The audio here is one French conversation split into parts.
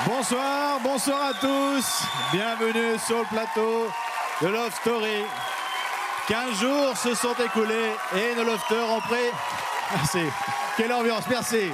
Bonsoir, bonsoir à tous. Bienvenue sur le plateau de Love Story. 15 jours se sont écoulés et nos lofters ont pris... Merci. Quelle ambiance, merci.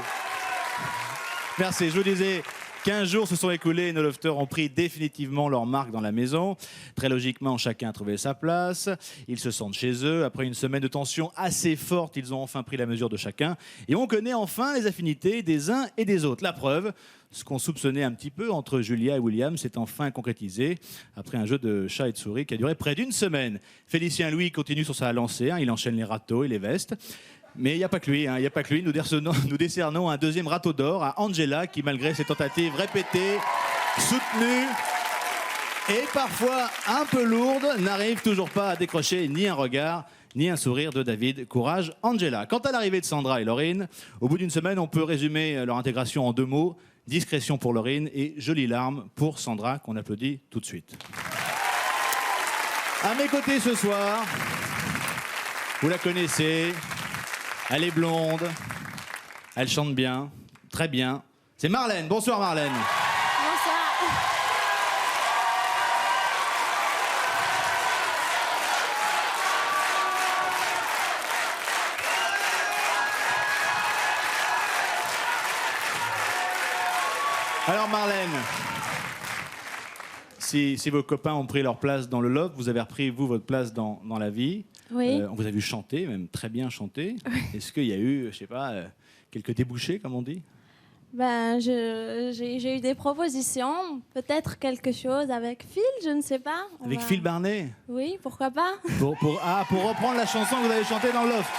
Merci, je vous disais... 15 jours se sont écoulés et nos lofters ont pris définitivement leur marque dans la maison. Très logiquement, chacun a trouvé sa place. Ils se sentent chez eux. Après une semaine de tension assez forte, ils ont enfin pris la mesure de chacun. Et on connaît enfin les affinités des uns et des autres. La preuve, ce qu'on soupçonnait un petit peu entre Julia et William s'est enfin concrétisé après un jeu de chat et de souris qui a duré près d'une semaine. Félicien, lui, continue sur sa lancée. Il enchaîne les râteaux et les vestes. Mais il n'y a pas que lui, il n'y a pas que lui. Nous décernons un deuxième râteau d'or à Angela qui, malgré ses tentatives répétées, soutenues et parfois un peu lourdes, n'arrive toujours pas à décrocher ni un regard ni un sourire de David. Courage, Angela. Quant à l'arrivée de Sandra et Laurine, au bout d'une semaine, on peut résumer leur intégration en 2 mots. Discrétion pour Laurine et jolies larmes pour Sandra, qu'on applaudit tout de suite. À mes côtés ce soir, vous la connaissez. Elle est blonde, elle chante bien, très bien. C'est Marlène. Bonsoir Marlène. Bonsoir. Alors Marlène, si vos copains ont pris leur place dans le love, vous avez repris vous votre place dans la vie. Oui. On vous a vu chanter, même très bien chanter. Oui. Est-ce qu'il y a eu, je sais pas, quelques débouchés, comme on dit? Ben, j'ai eu des propositions, peut-être quelque chose avec Phil, je ne sais pas. Avec Phil Barnet? Oui, pourquoi pas? Pour reprendre la chanson que vous avez chantée dans le loft?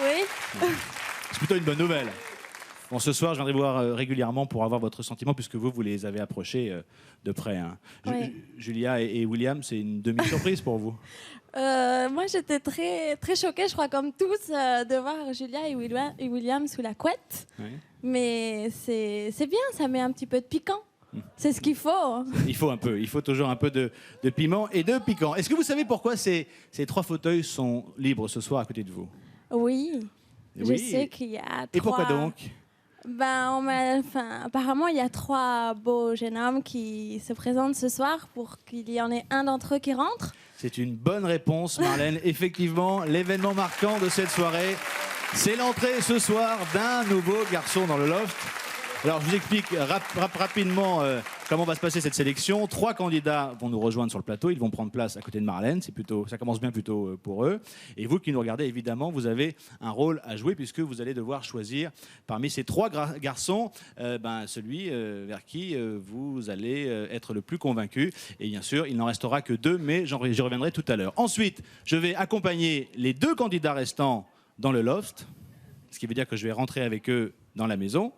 Oui. C'est plutôt une bonne nouvelle. Bon, ce soir, je viendrai vous voir régulièrement pour avoir votre sentiment, puisque vous les avez approchés de près. Hein. Oui. Julia et William, c'est une demi-surprise pour vous? Moi, j'étais très, très choquée, je crois, comme tous, de voir Julia et William sous la couette. Oui. Mais c'est bien, ça met un petit peu de piquant. C'est ce qu'il faut. Il faut toujours un peu de piment et de piquant. Est-ce que vous savez pourquoi ces 3 fauteuils sont libres ce soir à côté de vous? Oui, je sais qu'il y a 3... Et pourquoi donc? Apparemment, il y a 3 beaux jeunes hommes qui se présentent ce soir pour qu'il y en ait un d'entre eux qui rentre. C'est une bonne réponse, Marlène. Effectivement, l'événement marquant de cette soirée, c'est l'entrée ce soir d'un nouveau garçon dans le loft. Alors, je vous explique rapidement comment va se passer cette sélection. 3 candidats vont nous rejoindre sur le plateau. Ils vont prendre place à côté de Marlène. Ça commence bien plutôt pour eux. Et vous qui nous regardez, évidemment, vous avez un rôle à jouer puisque vous allez devoir choisir parmi ces 3 garçons celui vers qui vous allez être le plus convaincu. Et bien sûr, il n'en restera que 2, mais j'y reviendrai tout à l'heure. Ensuite, je vais accompagner les 2 candidats restants dans le loft, ce qui veut dire que je vais rentrer avec eux dans la maison.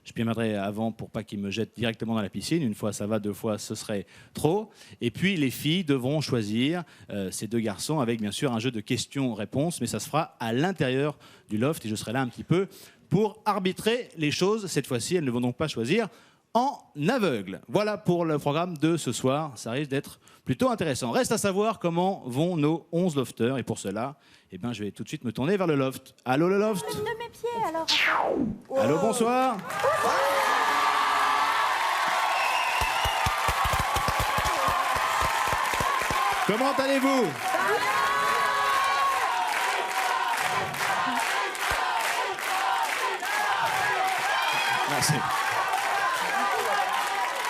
Je viendrai avant pour pas qu'ils me jettent directement dans la piscine. 1 fois ça va, 2 fois ce serait trop. Et puis les filles devront choisir ces 2 garçons avec bien sûr un jeu de questions-réponses, mais ça se fera à l'intérieur du loft et je serai là un petit peu pour arbitrer les choses. Cette fois-ci, elles ne vont donc pas choisir en aveugle. Voilà pour le programme de ce soir. Ça risque d'être plutôt intéressant. Reste à savoir comment vont nos 11 lofters. Et pour cela, je vais tout de suite me tourner vers le loft. Allô le loft? De mes pieds alors. Allô, bonsoir. Comment allez-vous? Merci.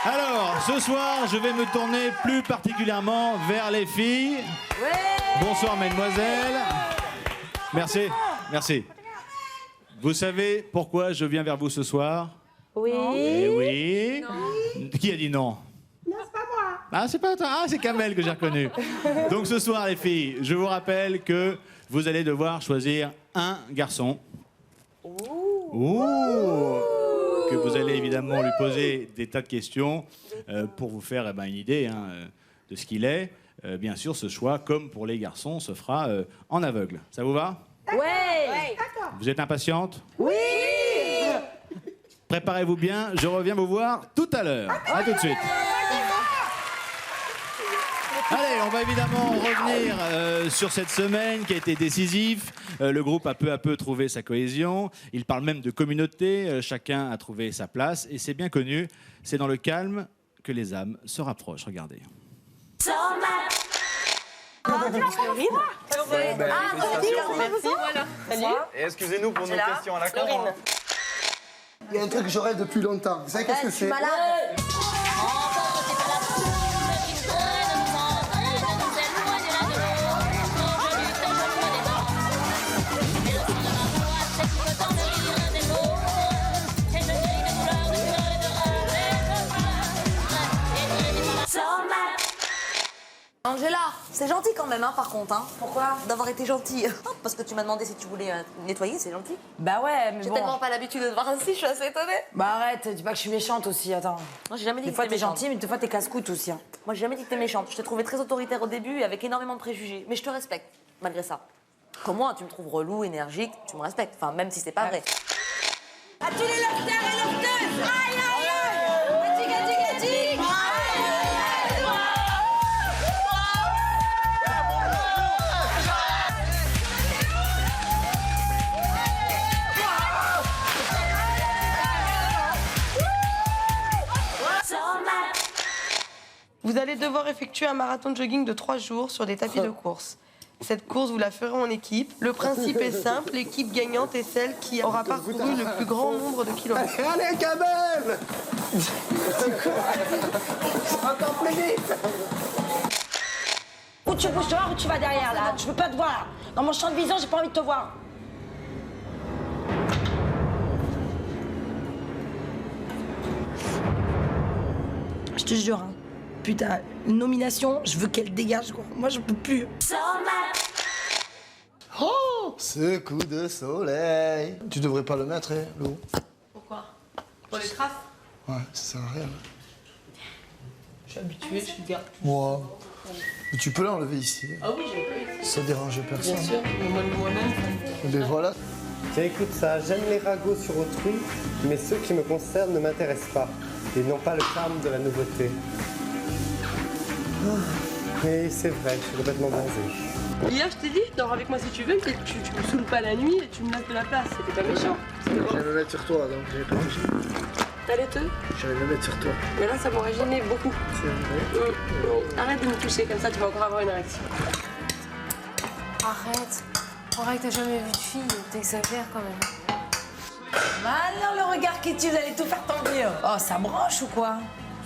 Alors, ce soir, je vais me tourner plus particulièrement vers les filles. Ouais. Bonsoir, mesdemoiselles. Merci, merci. Vous savez pourquoi je viens vers vous ce soir? Oui. Eh oui. Non. Qui a dit non? Non, c'est pas moi. Ah, c'est pas toi. Ah, c'est Kamel que j'ai reconnu. Donc ce soir, les filles, je vous rappelle que vous allez devoir choisir un garçon. Ouh. Que vous allez évidemment lui poser des tas de questions pour vous faire une idée de ce qu'il est. Bien sûr, ce choix, comme pour les garçons, se fera en aveugle. Ça vous va? Ouais. Vous êtes impatiente? Oui. Préparez-vous bien, je reviens vous voir tout à l'heure. À tout de suite. Allez, on va évidemment revenir sur cette semaine qui a été décisive. Le groupe a peu à peu trouvé sa cohésion. Il parle même de communauté. Chacun a trouvé sa place. Et c'est bien connu, c'est dans le calme que les âmes se rapprochent. Regardez. Et excusez-nous pour nos questions à la con. Il y a un truc que je rêve depuis longtemps. Vous savez qu'est-ce que c'est? Angela, c'est gentil quand même, hein, par contre. Hein. Pourquoi? D'avoir été gentille. Parce que tu m'as demandé si tu voulais nettoyer, c'est gentil. Bah ouais, mais J'ai bon. tellement pas l'habitude de te voir ainsi, je suis assez étonnée. Bah arrête, dis pas que je suis méchante aussi, attends. Moi, j'ai jamais dit Des que fois t'étais t'es méchante. gentille, mais des fois t'es casse-coute aussi. Hein. Moi, j'ai jamais dit que t'es méchante. Je t'ai trouvée très autoritaire au début et avec énormément de préjugés. Mais je te respecte, malgré ça. Comme moi, tu me trouves relou, énergique, tu me respectes. Enfin, même si c'est pas vrai. À tous les lofters et lofteuses. Aïe, aïe, aïe. Gati. Vous allez devoir effectuer un marathon de jogging de 3 jours sur des tapis de course. Cette course, vous la ferez en équipe. Le principe est simple, l'équipe gagnante est celle qui aura parcouru le plus grand nombre de kilomètres. Allez, Kamel! Encore plus vite! Ou tu bouges dehors ou tu vas derrière là. Je veux pas te voir. Dans mon champ de vision, j'ai pas envie de te voir. Je te jure, hein. Putain, une nomination, je veux qu'elle dégage quoi. Moi, je peux plus. Oh, ce coup de soleil. Tu devrais pas le mettre, hein, Lou. Pourquoi? Pour les traces? Ouais, ça sert à rien. Je suis habituée, je suis garde. Moi. Mais tu peux l'enlever ici. Ah oui, j'ai pas eu. Ça dérange personne. Bien sûr, mais moi-même. Et ben voilà. Tiens, écoute ça, j'aime les ragots sur autrui, mais ceux qui me concernent ne m'intéressent pas. Et n'ont pas le charme de la nouveauté. Mais c'est vrai, je suis complètement blasé. Hier, je t'ai dit, dors avec moi si tu veux, tu me saoules pas la nuit et tu me laisses de la place. C'était pas méchant. J'allais me mettre sur toi, donc j'ai pas touché. T'allais te? J'allais me mettre sur toi. Mais là, ça m'aurait gêné beaucoup. C'est vrai. Arrête de me toucher comme ça, tu vas encore avoir une érection. Arrête. Arrête, t'as jamais vu de fille, t'exagères quand même. Maintenant le regard qui tue, vous allez tout faire tomber. Oh, ça branche ou quoi?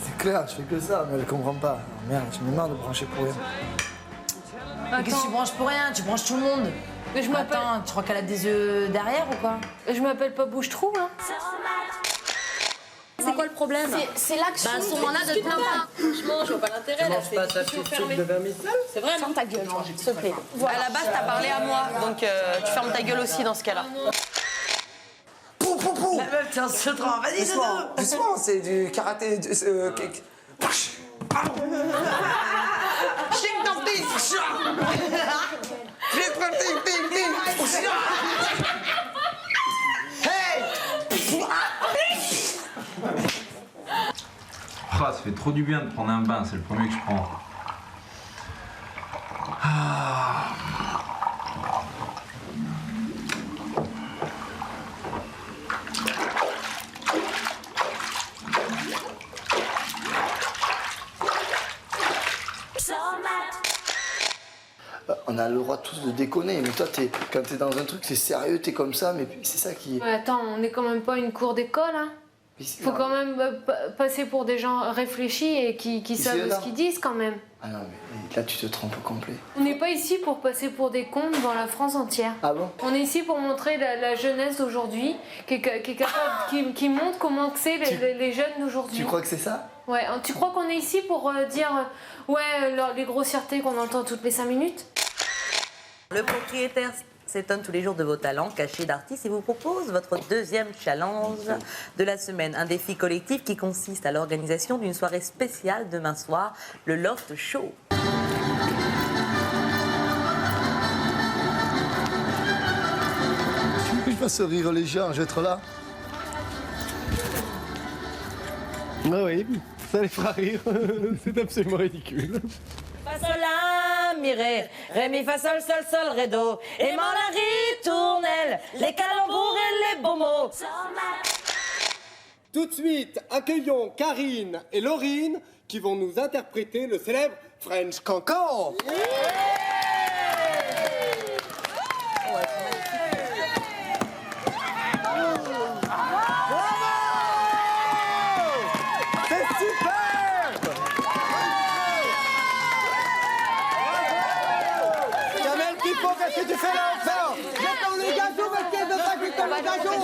C'est clair, je fais que ça, mais elle comprend pas. Oh, merde, je me marre de brancher pour rien. Mais qu'est-ce que tu branches pour rien? Tu branches tout le monde. Mais je m'appelle. Attends, tu crois qu'elle a des yeux derrière ou quoi? Je m'appelle pas Bouche-Trou, hein. C'est quoi le problème? C'est l'action. Bah, à ce moment-là, ne te plains pas. Franchement, je vois pas l'intérêt là. Pas ta petite soupe de vermicelle? C'est vrai, Ferme ta gueule, s'il te plaît. À la base, t'as parlé à moi, donc tu fermes ta gueule aussi dans ce cas-là. Pou, pou, pou! La meuf, tiens, ce train, vas-y, Doucement, doucement, c'est du karaté. Ah, ça fait trop du bien de prendre un bain, c'est le premier que je prends. Ah. On a le droit tous de déconner, mais toi, quand t'es dans un truc, c'est sérieux, t'es comme ça, mais c'est ça qui... Ouais, attends, on n'est quand même pas une cour d'école, hein. Faut quand même passer pour des gens réfléchis et qui savent ce qu'ils disent quand même. Ah non, mais là, tu te trompes au complet. On n'est pas ici pour passer pour des cons devant la France entière. Ah bon? On est ici pour montrer la jeunesse d'aujourd'hui, qui est capable, qui montre comment que c'est les jeunes d'aujourd'hui. Tu crois que c'est ça? Ouais, tu crois qu'on est ici pour dire les grossièretés qu'on entend toutes les 5 minutes? Le propriétaire s'étonne tous les jours de vos talents cachés d'artiste et vous propose votre deuxième challenge de la semaine. Un défi collectif qui consiste à l'organisation d'une soirée spéciale demain soir, le Loft Show. Tu veux que je fasse rire les gens, je vais être là? Ah oui, ça les fera rire. C'est absolument ridicule. fa sol la mi ré, ré mi fa sol sol sol ré do, aimant la ritournelle, les calembours et les beaux mots. Tout de suite, accueillons Karine et Laurine qui vont nous interpréter le célèbre French Cancan. Qu'est-ce que tu fais là enfin? J'attends les gâteaux, mais qu'est-ce que t'as fait comme les gâteaux?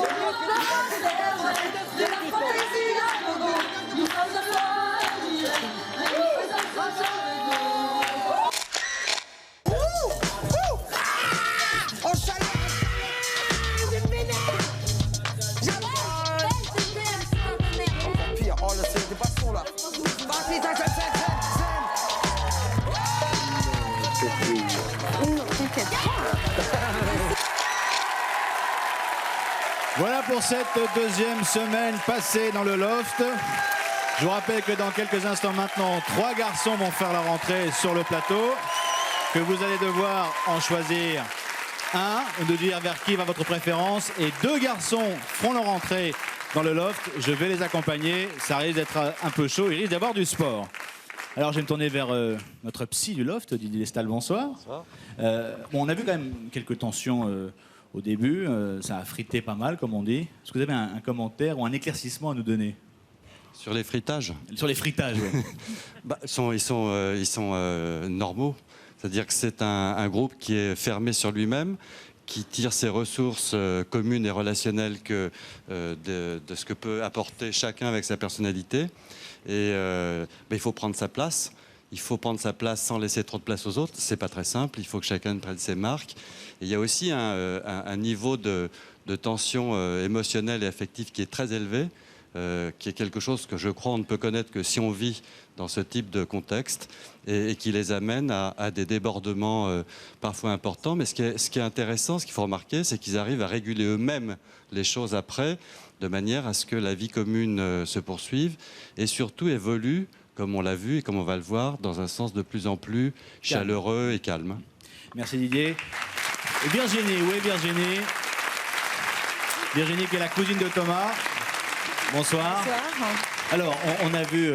Pire, oh là c'est des bastons là. Voilà pour cette deuxième semaine passée dans le loft. Je vous rappelle que dans quelques instants maintenant, 3 garçons vont faire leur entrée sur le plateau, que vous allez devoir en choisir un, de dire vers qui va votre préférence, et 2 garçons feront leur entrée dans le loft. Je vais les accompagner, ça risque d'être un peu chaud, il risque d'avoir du sport. Alors je vais me tourner vers notre psy du loft, Didier Lestal, bonsoir. Bonsoir. Bon, on a vu quand même quelques tensions au début, ça a frité pas mal comme on dit. Est-ce que vous avez un commentaire ou un éclaircissement à nous donner? Sur les fritages? Sur les fritages, oui. Bah, ils sont normaux. C'est-à-dire que c'est un groupe qui est fermé sur lui-même, qui tire ses ressources communes et relationnelles de ce que peut apporter chacun avec sa personnalité. Et il faut prendre sa place. Il faut prendre sa place sans laisser trop de place aux autres. C'est pas très simple. Il faut que chacun prenne ses marques. Et il y a aussi un niveau de tension émotionnelle et affective qui est très élevé, qui est quelque chose que je crois on ne peut connaître que si on vit dans ce type de contexte et qui les amène à des débordements parfois importants. Mais ce qui est intéressant, ce qu'il faut remarquer, c'est qu'ils arrivent à réguler eux-mêmes les choses après, de manière à ce que la vie commune se poursuive et surtout évolue, comme on l'a vu et comme on va le voir, dans un sens de plus en plus chaleureux et calme. Merci Didier. Et Virginie, où est Virginie? Virginie qui est la cousine de Thomas. Bonsoir. Bonsoir. Alors, on a vu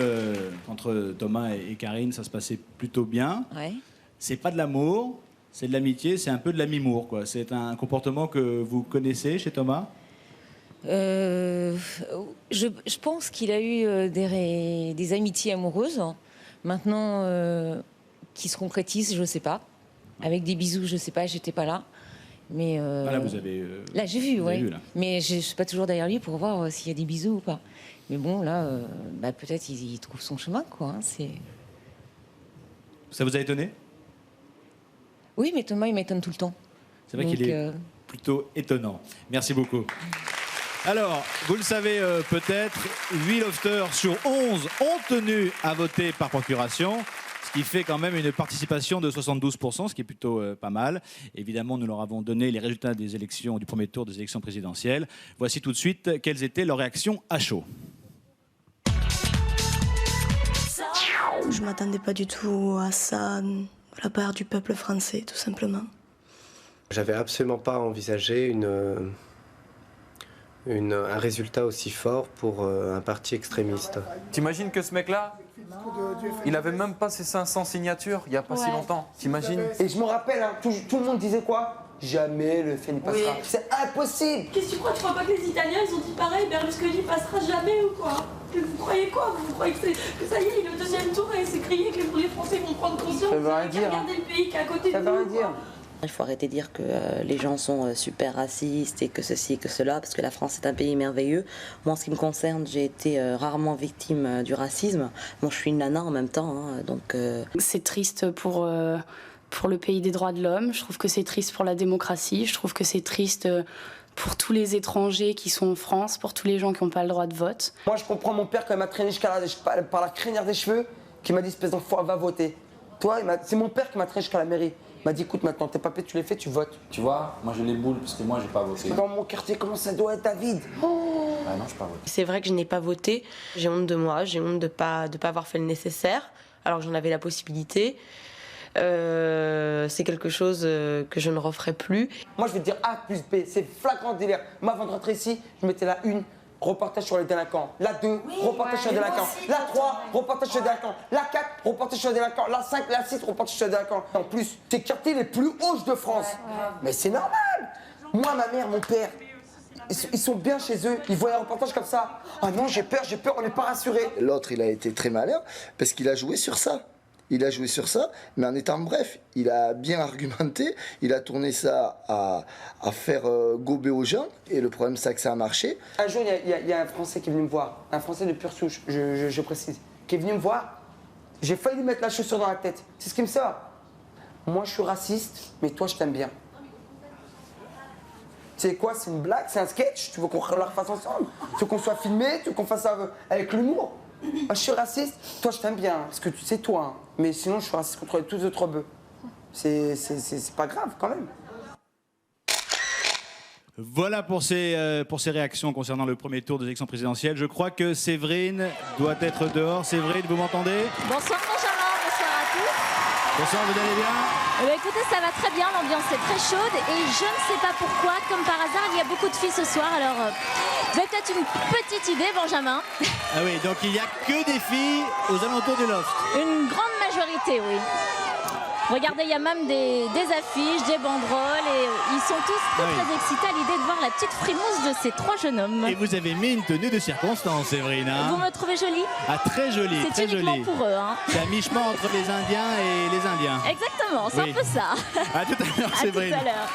entre Thomas et Karine, ça se passait plutôt bien. Ouais. C'est pas de l'amour, c'est de l'amitié, c'est un peu de l'ami-mour, quoi. C'est un comportement que vous connaissez chez Thomas? Je pense qu'il a eu des amitiés amoureuses. Maintenant, qui se concrétisent, je ne sais pas. Avec des bisous, je ne sais pas, j'étais pas là. Mais là, vous avez. Là, j'ai vu, oui. Là. Mais je ne suis pas toujours derrière lui pour voir s'il y a des bisous ou pas. Mais bon, là, peut-être il trouve son chemin, quoi. Hein, Ça vous a étonné? Oui, mais Thomas, il m'étonne tout le temps. C'est vrai qu'il est plutôt étonnant. Merci beaucoup. Alors, vous le savez peut-être, 8 lofters sur 11 ont tenu à voter par procuration, ce qui fait quand même une participation de 72%, ce qui est plutôt pas mal. Évidemment, nous leur avons donné les résultats des élections, du premier tour des élections présidentielles. Voici tout de suite quelles étaient leurs réactions à chaud. Je ne m'attendais pas du tout à ça de la part du peuple français, tout simplement. J'avais absolument pas envisagé un résultat aussi fort pour un parti extrémiste. T'imagines que ce mec-là, il avait même pas ses 500 signatures il y a pas si longtemps. T'imagines? Et je me rappelle, hein, tout le monde disait quoi? Jamais le fait ne passera. Oui. C'est impossible. Qu'est-ce que tu crois? Tu crois pas que les Italiens ils ont dit pareil? Berlusconi passera jamais ou quoi? Vous croyez quoi? Vous croyez que ça y est, il est au deuxième tour et c'est crié que les Français vont prendre conscience? Ça veut rien dire. Regardez le pays qui est à côté de nous. Ça veut rien dire. Il faut arrêter de dire que les gens sont super racistes et que ceci et que cela, parce que la France est un pays merveilleux. Moi, en ce qui me concerne, j'ai été rarement victime du racisme. Moi, je suis une nana en même temps, hein, donc... C'est triste pour le pays des droits de l'homme. Je trouve que c'est triste pour la démocratie. Je trouve que c'est triste pour tous les étrangers qui sont en France, pour tous les gens qui n'ont pas le droit de vote. Moi, je comprends mon père quand il m'a traîné par la crinière des cheveux, qui m'a dit, espèce d'enfoiré, va voter. Toi, c'est mon père qui m'a traîné jusqu'à la mairie. Il m'a dit, écoute, maintenant, tes papiers, tu les fais, tu votes. Tu vois, moi j'ai les boules parce que moi j'ai pas voté. Dans mon quartier, comment ça doit être, David? Ah non, j'ai pas voté. C'est vrai que je n'ai pas voté. J'ai honte de moi, j'ai honte de pas avoir fait le nécessaire, alors que j'en avais la possibilité. C'est quelque chose que je ne referai plus. Moi, je vais te dire A plus B, c'est flagrant délire. Moi, avant de rentrer ici, je mettais la 1, reportage sur les délinquants. La 2, reportage sur les délinquants. La 3, reportage sur les délinquants. La 4, reportage sur les délinquants. La 5, la 6, reportage sur les délinquants. En plus, c'est quartiers les plus hauts de France. Mais c'est normal. Moi, ma mère, mon père, ils sont bien chez eux. Ils voient un reportage comme ça. Ah non, j'ai peur, on n'est pas rassuré. L'autre, il a été très malin parce qu'il a joué sur ça. Il a joué sur ça, mais en étant bref, il a bien argumenté, il a tourné ça à faire gober aux gens, et le problème c'est que ça a marché. Un jour, il y a un Français qui est venu me voir, un Français de pure souche, je précise, qui est venu me voir, j'ai failli lui mettre la chaussure dans la tête. C'est ce qui me sort. Moi, je suis raciste, mais toi, je t'aime bien. Tu sais quoi, c'est une blague, c'est un sketch, tu veux qu'on la refasse ensemble? Tu veux qu'on soit filmé, tu veux qu'on fasse ça avec l'humour? Moi, je suis raciste, toi je t'aime bien, parce que tu sais toi, hein. Mais sinon je suis raciste contre tous les autres bœufs. C'est pas grave quand même. Voilà pour ces réactions concernant le premier tour des élections présidentielles. Je crois que Séverine doit être dehors. Séverine, vous m'entendez? Bonsoir Benjamin, bonsoir à tous. Bonsoir, vous allez bien? Écoutez, ça va très bien, l'ambiance est très chaude et je ne sais pas pourquoi, comme par hasard, il y a beaucoup de filles ce soir. Alors, vous avez peut-être une petite idée, Benjamin? Ah oui, donc il n'y a que des filles aux alentours du loft. Une grande majorité, oui. Regardez, il y a même des affiches, des banderoles et ils sont tous très excités à l'idée de voir la petite frimousse de ces trois jeunes hommes. Et vous avez mis une tenue de circonstance, Séverine. Hein? Vous me trouvez jolie? Ah, très jolie, c'est très jolie. C'est uniquement pour eux. Hein. C'est à mi-chemin entre les Indiens et les Indiens. Exactement, c'est un peu ça. À tout à l'heure, Séverine. À tout à l'heure.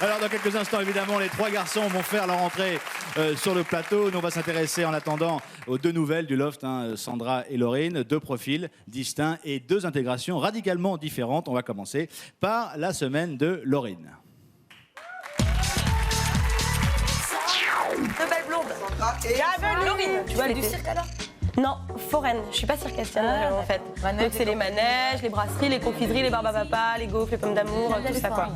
Alors dans quelques instants, évidemment, les trois garçons vont faire leur entrée sur le plateau. Nous, on va s'intéresser en attendant aux deux nouvelles du loft, hein, Sandra et Laurine, deux profils distincts et deux intégrations radicalement différentes. On va commencer par la semaine de Laurine. Deux belles blondes. Bienvenue. Laurine, tu vois, du cirque alors? Non, foraine. Je suis pas circassienne en fait. Donc c'est les manèges, les brasseries, les confiseries, les barbes à papa, les gaufres, les pommes d'amour, tout ça quoi.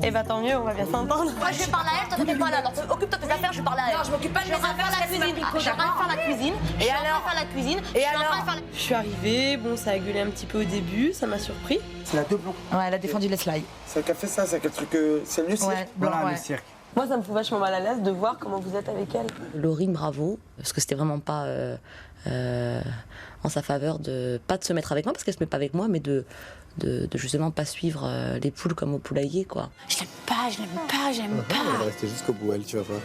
Et bah tant mieux, on va bien s'entendre. Moi je parle à elle, toi t'es pas là. Alors occupe-toi de tes affaires, je parle à elle. Non, je m'occupe pas de mes affaires, la cuisine. Je suis en train de faire la cuisine. Et alors faire la cuisine. Et alors je suis arrivée, bon ça a gueulé un petit peu au début, ça m'a surpris. C'est la deux blondes. Ouais, elle a défendu les slides. C'est qu'a fait ça, c'est quel truc. C'est le cirque. Ouais, voilà, le cirque. Moi ça me fout vachement mal à l'aise de voir comment vous êtes avec elle. Laurine, bravo, parce que c'était vraiment pas en sa faveur de pas de se mettre avec moi, parce qu'elle se met pas avec moi, mais de justement pas suivre les poules comme au poulailler, quoi. Je l'aime pas, je l'aime pas, je l'aime pas. Elle va rester jusqu'au bout, elle, tu vas voir.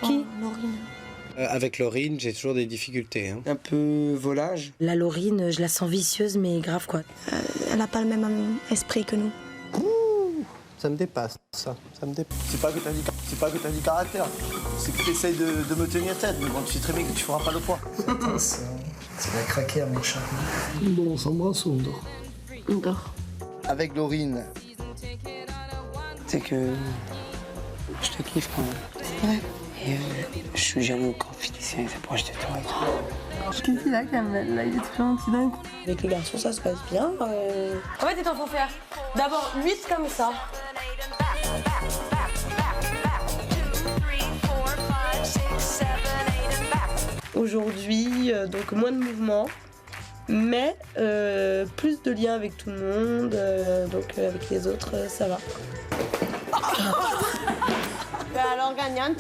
Qui? Laurine. Avec Laurine, j'ai toujours des difficultés. Hein. Un peu volage. La Laurine, je la sens vicieuse, mais grave, quoi. Elle a pas le même esprit que nous. Ça me dépasse, ça me dépasse. C'est pas que t'as du caractère, c'est que t'essayes de me tenir tête, mais bon, tu sais très bien que tu feras pas le poids. Attention, ça va craquer à mon chat. Bon, on s'embrasse ou on dort? On dort. Avec Laurine. Tu sais que je te kiffe quand même. C'est vrai. Et je suis jaloux quand Félicien s'est proche de toi. Qu'est-ce qu'il a quand même là, il est très gentil d'un coup. Avec les garçons, ça se passe bien. En fait, il faut faire d'abord 8 comme ça. Aujourd'hui, donc moins de mouvement, mais plus de liens avec tout le monde, donc avec les autres, ça va. Alors gagnante,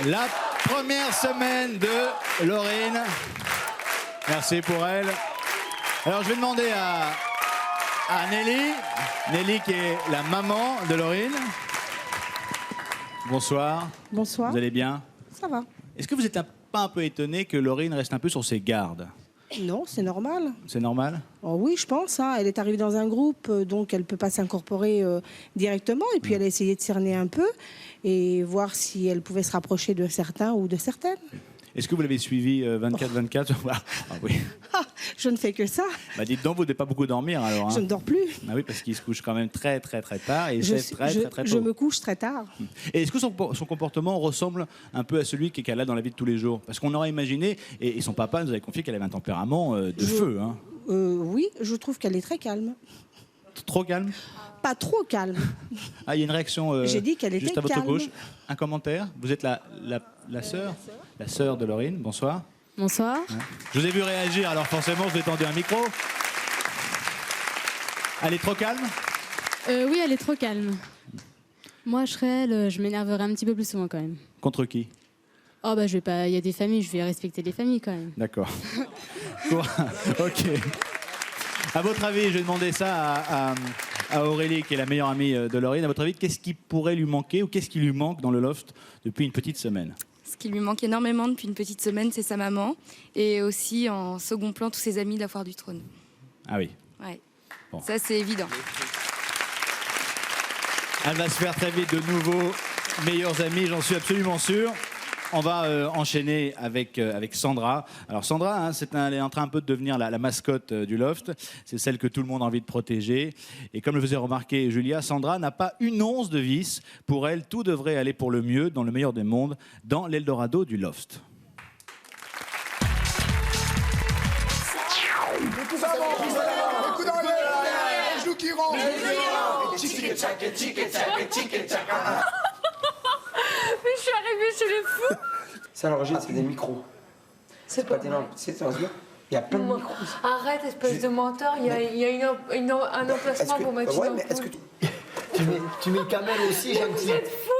La première semaine de Laurine. Merci pour elle. Alors je vais demander à Nelly. Nelly qui est la maman de Laurine. Bonsoir. Bonsoir. Vous allez bien? Ça va. Est-ce que vous êtes pas un peu étonné que Laurine reste un peu sur ses gardes? Non, c'est normal. C'est normal? Oh oui, je pense. Hein. Elle est arrivée dans un groupe, donc elle ne peut pas s'incorporer directement. Et puis elle a essayé de cerner un peu et voir si elle pouvait se rapprocher de certains ou de certaines. Est-ce que vous l'avez suivi 24-24? Ah oui. Je ne fais que ça. Bah dites donc, vous ne devez pas beaucoup dormir alors. Hein. Je ne dors plus. Ah oui, parce qu'il se couche quand même très tard et c'est très tôt. Je me couche très tard. Et est-ce que son comportement ressemble un peu à celui qu'elle a dans la vie de tous les jours? Parce qu'on aurait imaginé, et son papa nous avait confié qu'elle avait un tempérament de feu. Hein. Oui, je trouve qu'elle est très calme. trop calme? Pas trop calme. Ah, il y a une réaction J'ai dit qu'elle juste était à votre calme. gauche. Un commentaire? Vous êtes la sœur de Laurine. Bonsoir. Bonsoir. Ouais. Je vous ai vu réagir, alors forcément, je vous ai tendu un micro. Elle est trop calme? Oui, elle est trop calme. Moi, je serais elle, je m'énerverais un petit peu plus souvent quand même. Contre qui? Oh bah je vais pas, il y a des familles, je vais respecter les familles quand même. D'accord. Ok. À votre avis, je vais demander ça à Aurélie, qui est la meilleure amie de Laurine. À votre avis, qu'est-ce qui pourrait lui manquer ou qu'est-ce qui lui manque dans le loft depuis une petite semaine? Ce qui lui manque énormément depuis une petite semaine, c'est sa maman. Et aussi, en second plan, tous ses amis de la Foire du Trône. Ah oui. Ouais. Bon. Ça, c'est évident. Elle va se faire très vite de nouveaux meilleurs amis, j'en suis absolument sûr. On va enchaîner avec Sandra. Alors Sandra, hein, elle est en train un peu de devenir la mascotte du loft. C'est celle que tout le monde a envie de protéger. Et comme le faisait remarquer Julia, Sandra n'a pas une once de vice. Pour elle, tout devrait aller pour le mieux, dans le meilleur des mondes, dans l'Eldorado du loft. Mais je suis arrivée chez les fous. Ça, à l'origine, c'est des micros. C'est pas des lampes. C'est sérieux. Il y a plein de micros. Arrête, espèce de menteur, il y a un emplacement pour mettre une Ouais, mais est-ce que tu mets le camel aussi, gentil? Vous êtes fous?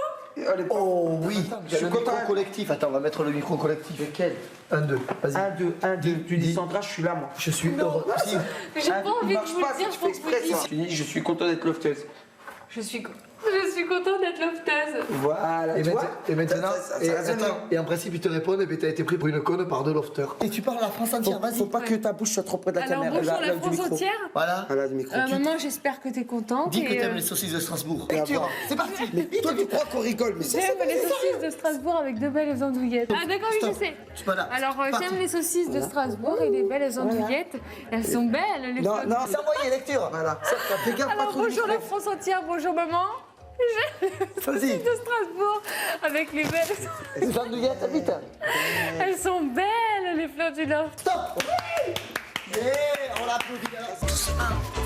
Oh oui, je suis le content. micro collectif. Attends, on va mettre le micro collectif. Lequel? 1, 2, vas-y. 1, 2. Tu dis Sandra, je suis là, moi. Je suis heureux. Si. Mais j'ai pas envie de vous le dire, tu fais exprès, ça. Tu dis, je suis content d'être lofteuse. Je suis contente d'être lofteuse. Voilà, Et tu vois maintenant, ça et, résonne. attends, et en principe, ils te répondent, et puis t'as été pris pour une conne par deux lofters. Et tu parles à la France entière, vas-y. Faut pas que ta bouche soit trop près de la Alors, caméra. bonjour la du France micro. entière. Voilà. Voilà, du micro. Maman, j'espère que t'es contente. Dis que et, t'aimes les saucisses de Strasbourg. Lecture. C'est parti. Mais toi, tu crois qu'on rigole, mais ça, J'aime les saucisses de Strasbourg avec de belles andouillettes. Ah d'accord, oui, je sais. Je suis pas là. Alors, j'aime les saucisses de Strasbourg et les belles andouillettes. Elles sont belles, les Non, saucisses. non, C'est envoyé, lecture. Voilà. Fais gaffe, pas Alors, trop de bonjour micro. la France entière, bonjour maman. J'aime les saucisses de Strasbourg avec les belles... Les andouillettes, vite. Elles sont belles, les fleurs du loft. Stop. On l'applaudit. Doucement,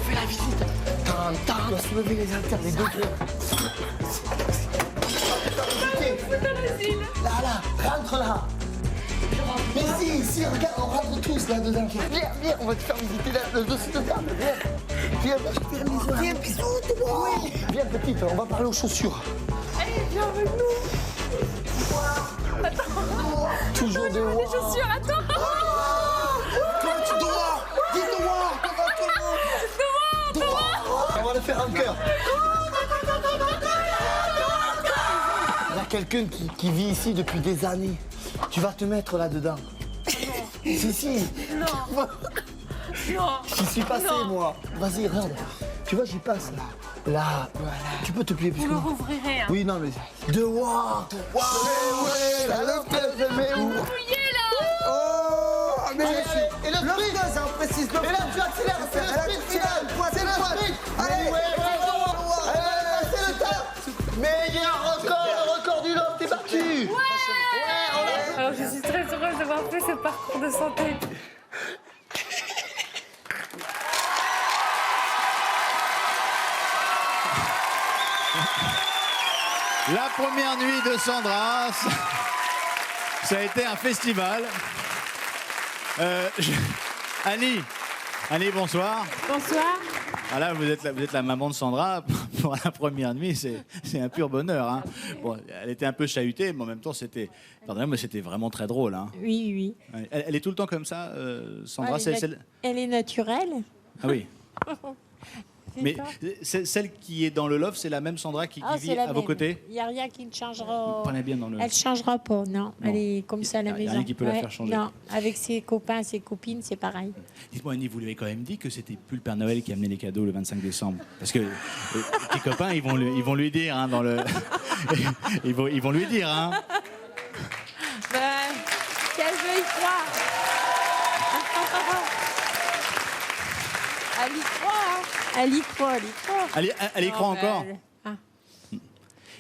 fais la visite. On doit soulever les haltères, les deux clés. Là, rentre là. Mais si, regarde, on rentre tous là-dedans. Viens, on va te faire visiter le dossier de table. Viens, bisous, oui. Viens, petite, on va parler aux chaussures. Allez, viens avec nous. Attends. Toujours de Les chaussures, attends. Comment tu dois? Dis dois devant tout le monde. Dois. On va le faire en cœur. Il y a quelqu'un qui vit ici depuis des années. Tu vas te mettre là-dedans. Si. Non. Non. J'y suis passé, moi. Vas-y, regarde. Tu vois, j'y passe là. Là, voilà. Tu peux te plier plus Vous le rouvrirez, hein. Oui, non, mais. De what? Ouais, la lofteuse, elle met où? Mouillé, là. Oh, mais Et le sprint, ça, on précise le. Et là, tu accélères, c'est le sprint final. C'est le sprint. Allez, c'est le temps. Meilleur record, le record du loft est battu. Alors, je suis très heureuse d'avoir fait ce parcours de santé. La première nuit de Sandra, ça a été un festival. Annie, bonsoir. Bonsoir. Ah là, vous êtes la maman de Sandra. Pour la première nuit, c'est un pur bonheur. Hein. Bon, elle était un peu chahutée, mais en même temps, c'était vraiment très drôle. Hein. Oui. Ouais. Elle est tout le temps comme ça, Sandra. Elle est naturelle. Ah oui. Mais ça. celle qui est dans le loft, c'est la même Sandra qui vit à vos côtés? Il n'y a rien qui ne changera. Prenez bien dans le... Elle ne changera pas, non. Elle est comme ça à la Il y a maison. rien qui peut la faire changer. Non, avec ses copains, ses copines, c'est pareil. Dites-moi, Annie, vous lui avez quand même dit que c'était plus le Père Noël qui amenait les cadeaux le 25 décembre. Parce que tes copains, ils vont lui dire, hein, dans le... ils vont lui dire, hein. Qu'elle veut y croire. Elle y croit, hein. Elle y croit. Elle y croit encore. Ah.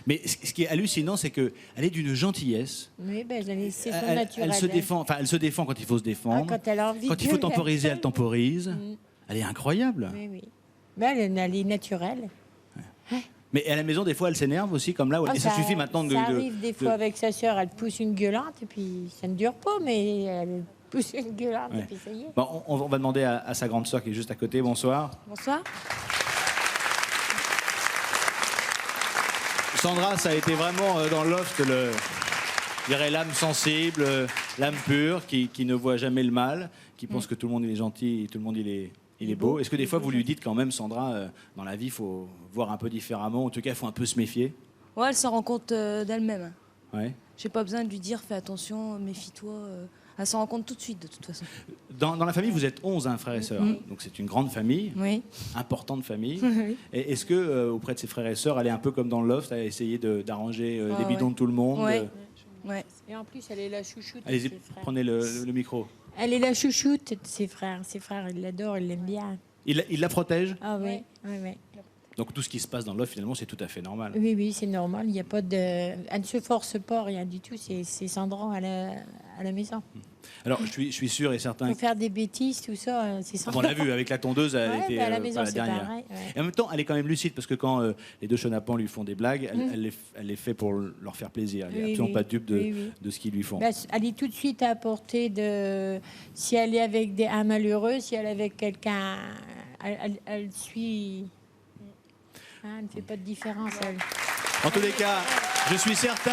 Mais ce qui est hallucinant, c'est qu'elle est d'une gentillesse. Oui, c'est son naturel. Elle se défend quand il faut se défendre. Quand elle a envie quand il faut temporiser, elle temporise. Elle est incroyable. Oui. Mais elle est naturelle. Mais à la maison, des fois, elle s'énerve aussi, comme là. Et ça suffit maintenant de... Ça arrive des fois avec sa sœur, elle pousse une gueulante, et puis ça ne dure pas, mais elle pousse une gueulante, et puis ça y est. Bon, on va demander à sa grande sœur qui est juste à côté. Bonsoir. Bonsoir. Sandra, ça a été vraiment dans le loft, je dirais l'âme sensible, l'âme pure, qui ne voit jamais le mal, qui pense que tout le monde il est gentil et tout le monde il est beau. Est-ce que des fois vous lui dites quand même, Sandra, dans la vie, il faut voir un peu différemment, en tout cas, il faut un peu se méfier? Ouais, elle s'en rend compte d'elle-même. Ouais. J'ai pas besoin de lui dire, fais attention, méfie-toi. Elle s'en rend compte tout de suite, de toute façon. Dans la famille, vous êtes 11 frères et sœurs, donc c'est une grande famille, importante famille. Oui. Et est-ce que auprès de ses frères et sœurs, elle est un peu comme dans le loft, à essayer d'arranger les bidons de tout le monde? Ouais. Et en plus, elle est la chouchoute. Allez-y, de ses frères. prenez le micro. Elle est la chouchoute de ses frères. Ses frères, ils l'adorent, ils l'aiment bien. Il la protège? Ah oui, oui. Donc tout ce qui se passe dans le loft, finalement, c'est tout à fait normal. Oui, c'est normal. Il n'y a pas de... Elle ne se force pas, rien du tout. C'est Sandra à la maison. Alors, je suis sûr et certain... Pour faire des bêtises, tout ça, c'est Sandra. On l'a vu, avec la tondeuse, elle était à la maison, pas la c'est dernière. pareil. Ouais. Et en même temps, elle est quand même lucide, parce que quand les deux chenapans lui font des blagues, elle les fait pour leur faire plaisir. Elle n'est absolument pas dupe de ce qu'ils lui font. Bah, elle est tout de suite à portée de... Si elle est avec un malheureux, si elle est avec quelqu'un... Elle suit... elle ne fait pas de différence, elle. En tous les cas, je suis certain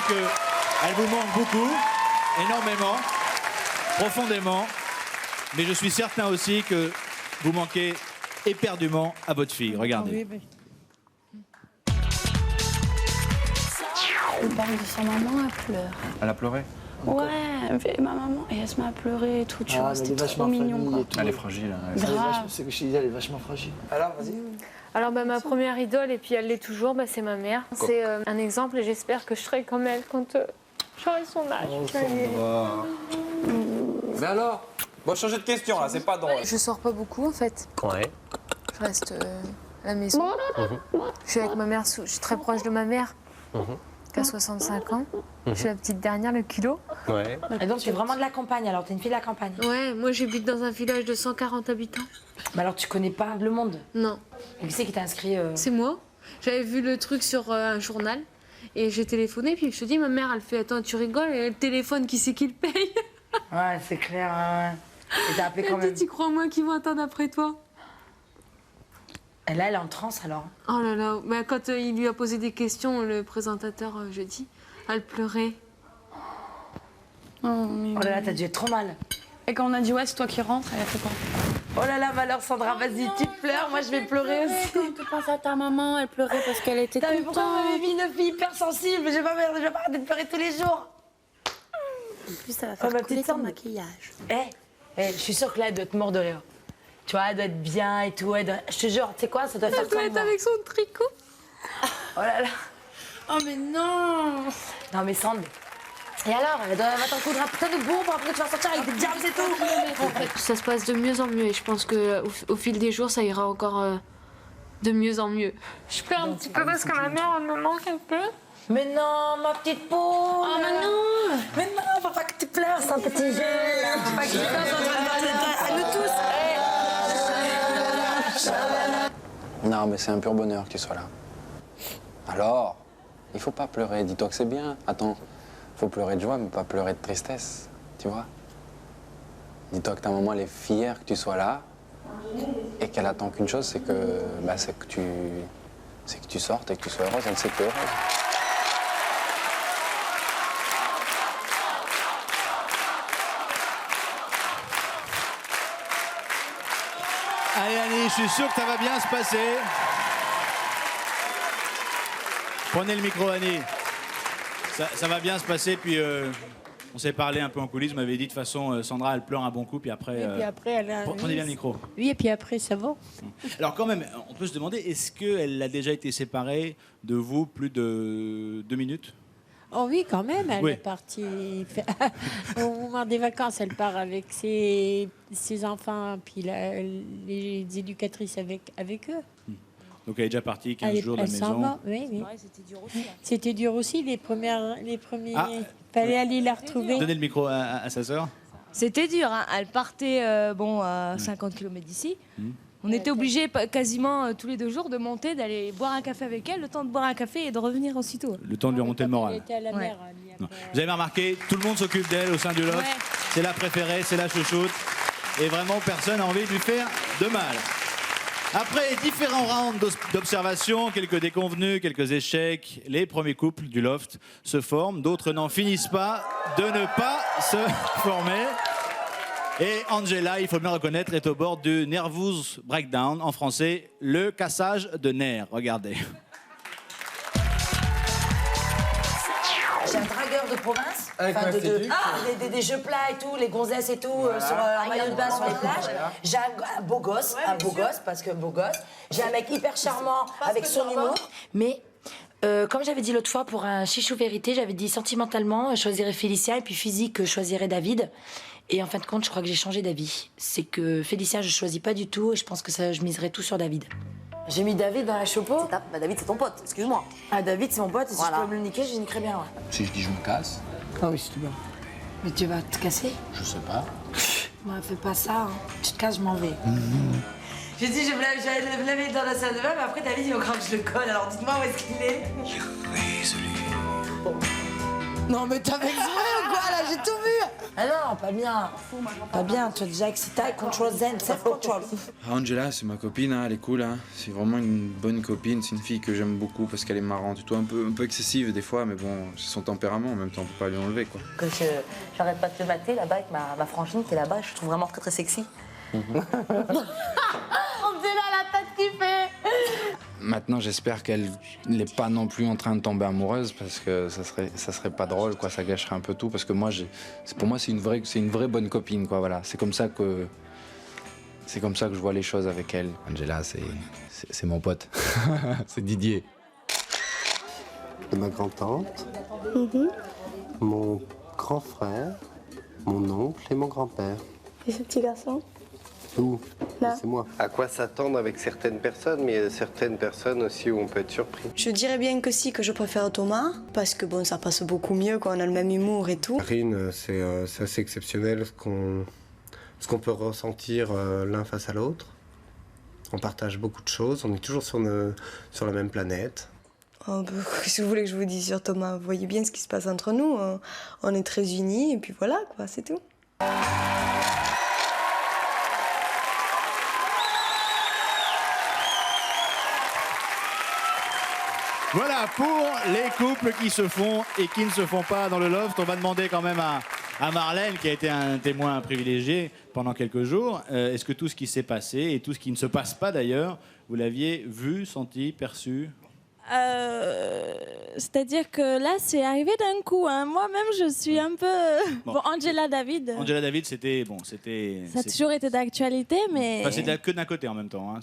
qu'elle vous manque beaucoup, énormément, profondément. Mais je suis certain aussi que vous manquez éperdument à votre fille. Regardez. Elle parle de sa maman, elle pleure. Elle a pleuré? Ouais, elle fait ma maman et elle se met à pleurer et tout, tu vois, c'était trop mignon. Quoi. Elle est fragile. Hein. C'est que je disais, elle est vachement fragile. Alors, vas-y. Alors ma première idole, et puis elle l'est toujours, c'est ma mère. C'est un exemple et j'espère que je serai comme elle quand j'aurai son âge. Mais alors? Bon, changer de question là, c'est pas drôle. Je sors pas beaucoup en fait. Ouais. Je reste à la maison. Je suis avec ma mère, je suis très proche de ma mère, qui a 65 ans. Je suis la petite dernière, le kilo. Ouais. Et donc tu es vraiment de la campagne, alors tu es une fille de la campagne. Ouais, moi j'habite dans un village de 140 habitants. Mais alors tu connais pas le monde? Non. Et qui c'est qui t'a inscrit C'est moi. J'avais vu le truc sur un journal et j'ai téléphoné, puis je te dis, ma mère, elle fait, attends, tu rigoles, et le téléphone, qui c'est qui le paye? Ouais, c'est clair. Ouais. Et t'as appelé quand même. Tu crois moi qu'ils vont attendre après toi? Et là, elle est en transe alors. Oh là là, bah, quand il lui a posé des questions, le présentateur, jeudi, elle pleurait. Oh là là, t'as dû être trop mal. Et quand on a dit ouais, c'est toi qui rentres, elle a fait quoi? Oh là là, malheur Sandra, vas-y, tu pleures, moi je vais pleurer aussi. Quand tu penses à ta maman, elle pleurait parce qu'elle était contente. Mais pourquoi vous m'avez mis une fille hypersensible? Je vais pas arrêter de pleurer tous les jours. En plus, ça va faire couler ton maquillage. Je suis sûre que là, elle doit être morte de rire. Tu vois, elle doit être bien et tout. Je te jure, tu sais quoi, ça doit faire Elle doit être avec son tricot. Oh là là. Oh mais non. Non mais Sandra. Et alors, elle va t'en coudre un putain de bombe, après tu vas sortir avec des diams et tout. Ça se passe de mieux en mieux et je pense qu'au fil des jours, ça ira encore de mieux en mieux. Je pleure un petit peu parce que ma mère, elle me manque un peu. Mais non, ma petite peau. Oh mais non. Mais non, faut pas que tu pleures, c'est un petit jeu. Faut pas que tu pleures, à nous tous. Non, mais c'est un pur bonheur que tu sois là. Alors, il faut pas pleurer, dis-toi que c'est bien. Attends, faut pleurer de joie, mais pas pleurer de tristesse, tu vois. Dis-toi que ta maman, elle est fière que tu sois là et qu'elle attend qu'une chose, c'est que tu sortes et que tu sois heureuse. Elle sait que tu es heureuse. Allez Annie, je suis sûr que ça va bien se passer. Prenez le micro Annie. Ça va bien se passer, puis on s'est parlé un peu en coulisses, vous m'avez dit de toute façon, Sandra, elle pleure un bon coup, puis après... Et puis après, elle a... Prenez bien le micro. Oui, et puis après, ça va. Alors quand même, on peut se demander, est-ce qu'elle a déjà été séparée de vous plus de 2 minutes? Oh oui, quand même, elle Oui. est partie... Au moment des vacances, elle part avec ses enfants, puis les éducatrices avec eux. Donc elle est déjà partie 15 jours de la maison. Va. Oui, oui. C'était dur aussi. C'était dur aussi, les premiers... Ah. Fallait aller la retrouver. Donnez le micro à sa sœur. C'était dur, hein. Elle partait à 50 km d'ici. On était obligés quasiment tous les 2 jours de monter, d'aller boire un café avec elle, le temps de boire un café et de revenir aussitôt. Le temps de lui remonter le moral. Elle était à la mer. Non. Vous avez remarqué, tout le monde s'occupe d'elle au sein du loft. Ouais. C'est la préférée, c'est la chouchoute. Et vraiment, personne n'a envie de lui faire de mal. Après différents rounds d'observation, quelques déconvenus, quelques échecs, les premiers couples du loft se forment. D'autres n'en finissent pas de ne pas se former. Et Angela, il faut bien reconnaître, est au bord du nervous breakdown. En français, le cassage de nerfs. Regardez. J'ai un dragueur de province, Avec enfin, ma féduque. des jeux plats et tout, les gonzesses et tout, sur un maillot de bain sur les plages. J'ai un beau gosse, parce que beau gosse. J'ai un mec hyper charmant avec son humour. Mais comme j'avais dit l'autre fois pour un chichou vérité, j'avais dit sentimentalement, je choisirais Félicia et puis physique, je choisirais David. Et en fin de compte, je crois que j'ai changé d'avis. C'est que Félicia, je choisis pas du tout et je pense que je miserais tout sur David. J'ai mis David dans la chopo. Bah, David, c'est ton pote, excuse-moi. Ah, David, c'est mon pote, et si Voilà. je peux me le niquer, je le niquerai bien, ouais. Si je dis je me casse, Ah oui, c'est bien. Mais tu vas te casser? je sais pas. Moi, fais pas ça, hein. Tu te casses, je m'en vais. J'ai dit, j'allais le laver dans la salle de bain, mais après, David, il va croire que je le colle, alors dites-moi où est-ce qu'il est. Bon. Non, mais t'avais exprès ou quoi, là? J'ai tout vu. Ah non, pas bien. Pas bien, tu es déjà excité, control zen, self-control. Angela, c'est ma copine, hein, elle est cool. Hein. C'est vraiment une bonne copine. C'est une fille que j'aime beaucoup parce qu'elle est marrante et tout. Un peu excessive des fois, mais bon, c'est son tempérament. En même temps, on peut pas lui enlever, quoi. Que j'arrête pas de te mater là-bas avec ma frangine qui est là-bas. Je trouve vraiment très très sexy. On dirait la tête qui fait. Maintenant, j'espère qu'elle n'est pas non plus en train de tomber amoureuse parce que ça serait pas drôle, quoi. Ça gâcherait un peu tout parce que moi, pour moi, c'est une vraie bonne copine, quoi. Voilà, c'est comme ça que je vois les choses avec elle. Angela, c'est mon pote, c'est Didier. De ma grand-tante, mon grand frère, mon oncle et mon grand-père. Et ce petit garçon? Où? Là. C'est moi. À quoi s'attendre avec certaines personnes, mais il y a certaines personnes aussi où on peut être surpris. Je dirais bien que si, que je préfère Thomas, parce que bon, ça passe beaucoup mieux, quoi, on a le même humour et tout. Karine, c'est assez exceptionnel ce qu'on peut ressentir l'un face à l'autre. On partage beaucoup de choses, on est toujours sur la même planète. Oh, bah, qu'est-ce que vous voulez que je vous dise sur Thomas? Vous voyez bien ce qui se passe entre nous, on est très unis, et puis voilà, quoi, c'est tout. Voilà, pour les couples qui se font et qui ne se font pas dans le loft, on va demander quand même à Marlène, qui a été un témoin privilégié pendant quelques jours, est-ce que tout ce qui s'est passé, et tout ce qui ne se passe pas d'ailleurs, vous l'aviez vu, senti, perçu? C'est-à-dire que là, c'est arrivé d'un coup. Hein. Moi-même, je suis un peu... Bon, Angela David. Angela David, c'était... Ça a toujours été d'actualité, mais... Enfin, c'était que d'un côté en même temps. Hein,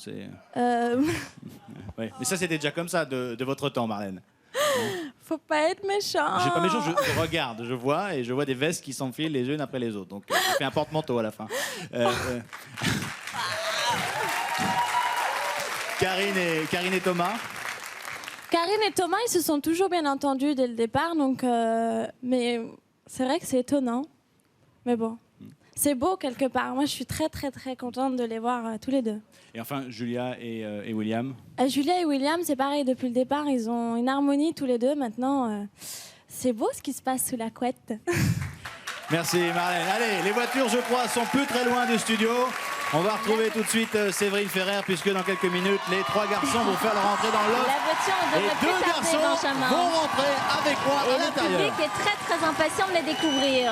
ouais. Mais ça, c'était déjà comme ça de votre temps, Marlène. Faut pas être méchant. Je suis pas méchant, je regarde, je vois des vestes qui s'enfilent les unes après les autres. Donc, ça fait un porte-manteau à la fin. Karine et Thomas. Karine et Thomas, ils se sont toujours bien entendus dès le départ, donc... mais c'est vrai que c'est étonnant. Mais bon, c'est beau quelque part. Moi, je suis très, très, très contente de les voir tous les deux. Et enfin, Julia et William. Julia et William, c'est pareil, depuis le départ, ils ont une harmonie tous les deux. Maintenant, c'est beau ce qui se passe sous la couette. Merci Marlène. Allez, les voitures, je crois, sont plus très loin du studio. On va retrouver tout de suite Séverine Ferrer, puisque dans quelques minutes, les 3 garçons vont faire leur entrée dans le loft. La voiture, on Et devrait 2 plus tarder, garçons Benjamin. vont rentrer avec moi à Et le l'intérieur. public est très très impatient de les découvrir.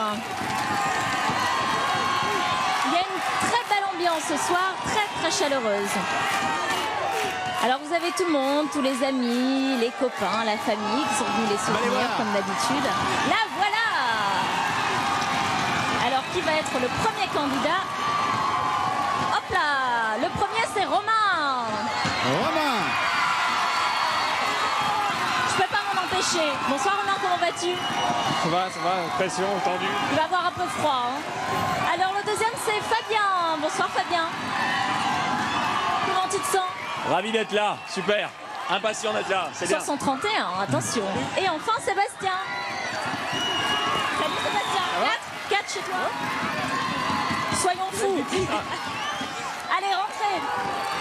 Il y a une très belle ambiance ce soir, très très chaleureuse. Alors vous avez tout le monde, tous les amis, les copains, la famille qui sont venus les soutenir comme d'habitude. La voilà! Alors qui va être le premier candidat? Hop là! Le premier c'est Romain! Romain! Je peux pas m'en empêcher. Bonsoir Romain, comment vas-tu? Ça va, pression, tendu. Il va avoir un peu froid. Hein. Alors le deuxième c'est Fabien. Bonsoir Fabien. Comment tu te sens? Ravi d'être là, super. Impatient d'être là, c'est bien. 531, attention. Et enfin Sébastien. Salut Sébastien. 4 chez toi. Soyons fous. Allez, rentrez.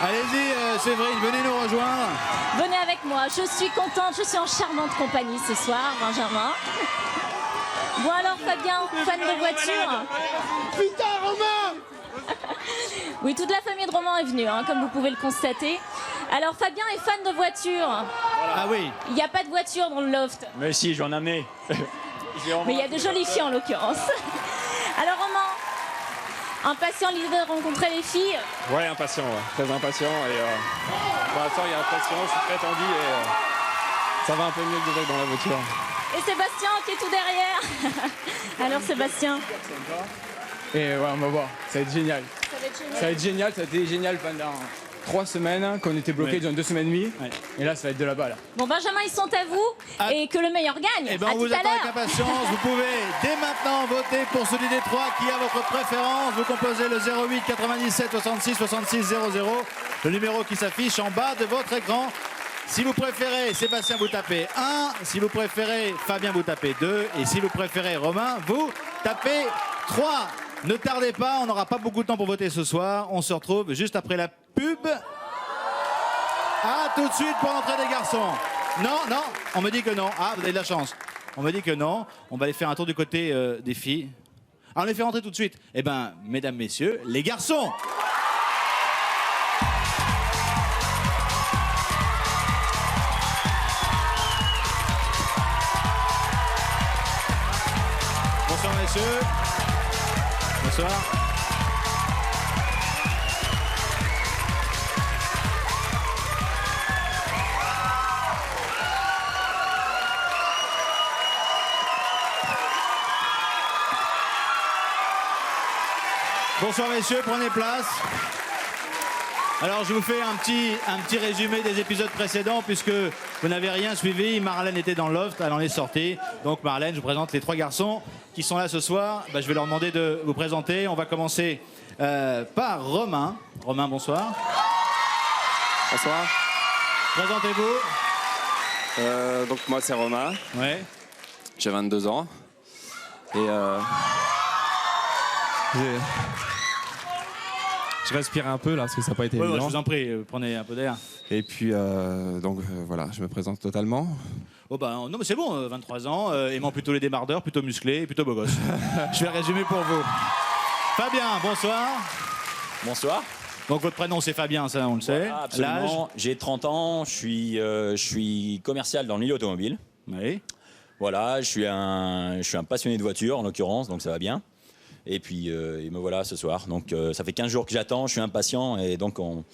Allez-y, Séverine, venez nous rejoindre. Venez avec moi, je suis contente, je suis en charmante compagnie ce soir, Benjamin. Bon alors Fabien, fan de voiture? Putain, Romain! Oui, toute la famille de Romain est venue, hein, comme vous pouvez le constater. Alors Fabien est fan de voiture. Ah oui. Il n'y a pas de voiture dans le loft. Mais si, j'en ai amené. Mais il y a de jolies filles en l'occurrence. Alors Romain, impatient l'idée de rencontrer les filles? Ouais, impatient, ouais. Très impatient. Et pour l'instant, il y a impatient, je suis très tendu et ça va un peu mieux que déjà dans la voiture. Et Sébastien qui est tout derrière. Alors Sébastien? Et ouais, on va voir, ça va être génial. Ça va être génial. Ça va être génial, ça a été génial pendant 3 semaines, qu'on était bloqués dans 2 semaines et demie. Et là, ça va être de là-bas, là. Bon Benjamin, ils sont à vous et que le meilleur gagne. Eh ben, à on vous tout à attend avec l'heure. impatience. Vous pouvez dès maintenant voter pour celui des trois qui a votre préférence. Vous composez le 08 97 66 66 00, le numéro qui s'affiche en bas de votre écran. Si vous préférez Sébastien, vous tapez 1. Si vous préférez Fabien, vous tapez 2. Et si vous préférez Romain, vous tapez 3. Ne tardez pas, on n'aura pas beaucoup de temps pour voter ce soir. On se retrouve juste après la pub. Ah, tout de suite pour l'entrée des garçons. Non, non, on me dit que non. Ah, vous avez de la chance. On me dit que non. On va aller faire un tour du côté des filles. Ah, on les fait rentrer tout de suite. Eh bien, mesdames, messieurs, les garçons. Bonsoir, messieurs. Bonsoir. Bonsoir messieurs, prenez place. Alors je vous fais un petit résumé des épisodes précédents puisque vous n'avez rien suivi. Marlène était dans le loft, elle en est sortie. Donc Marlène, je vous présente les 3 garçons qui sont là ce soir. Je vais leur demander de vous présenter. On va commencer par Romain. Romain, bonsoir. Bonsoir. Présentez-vous. Donc moi c'est Romain. Ouais. J'ai 22 ans. Et je respire un peu là parce que ça n'a pas été Ouais, évident. je vous en prie, prenez un peu d'air. Et puis voilà, je me présente totalement. Oh bah non mais c'est bon, 23 ans, aimant plutôt les démardeurs, plutôt musclé et plutôt beau gosse. Je vais résumer pour vous. Fabien, bonsoir. Bonsoir. Donc votre prénom c'est Fabien, ça on le sait. Voilà, absolument. J'ai 30 ans, je suis commercial dans le milieu automobile. Oui. Voilà, je suis un passionné de voiture en l'occurrence, donc ça va bien. Et puis me voilà ce soir. Donc ça fait 15 jours que j'attends, je suis impatient et donc on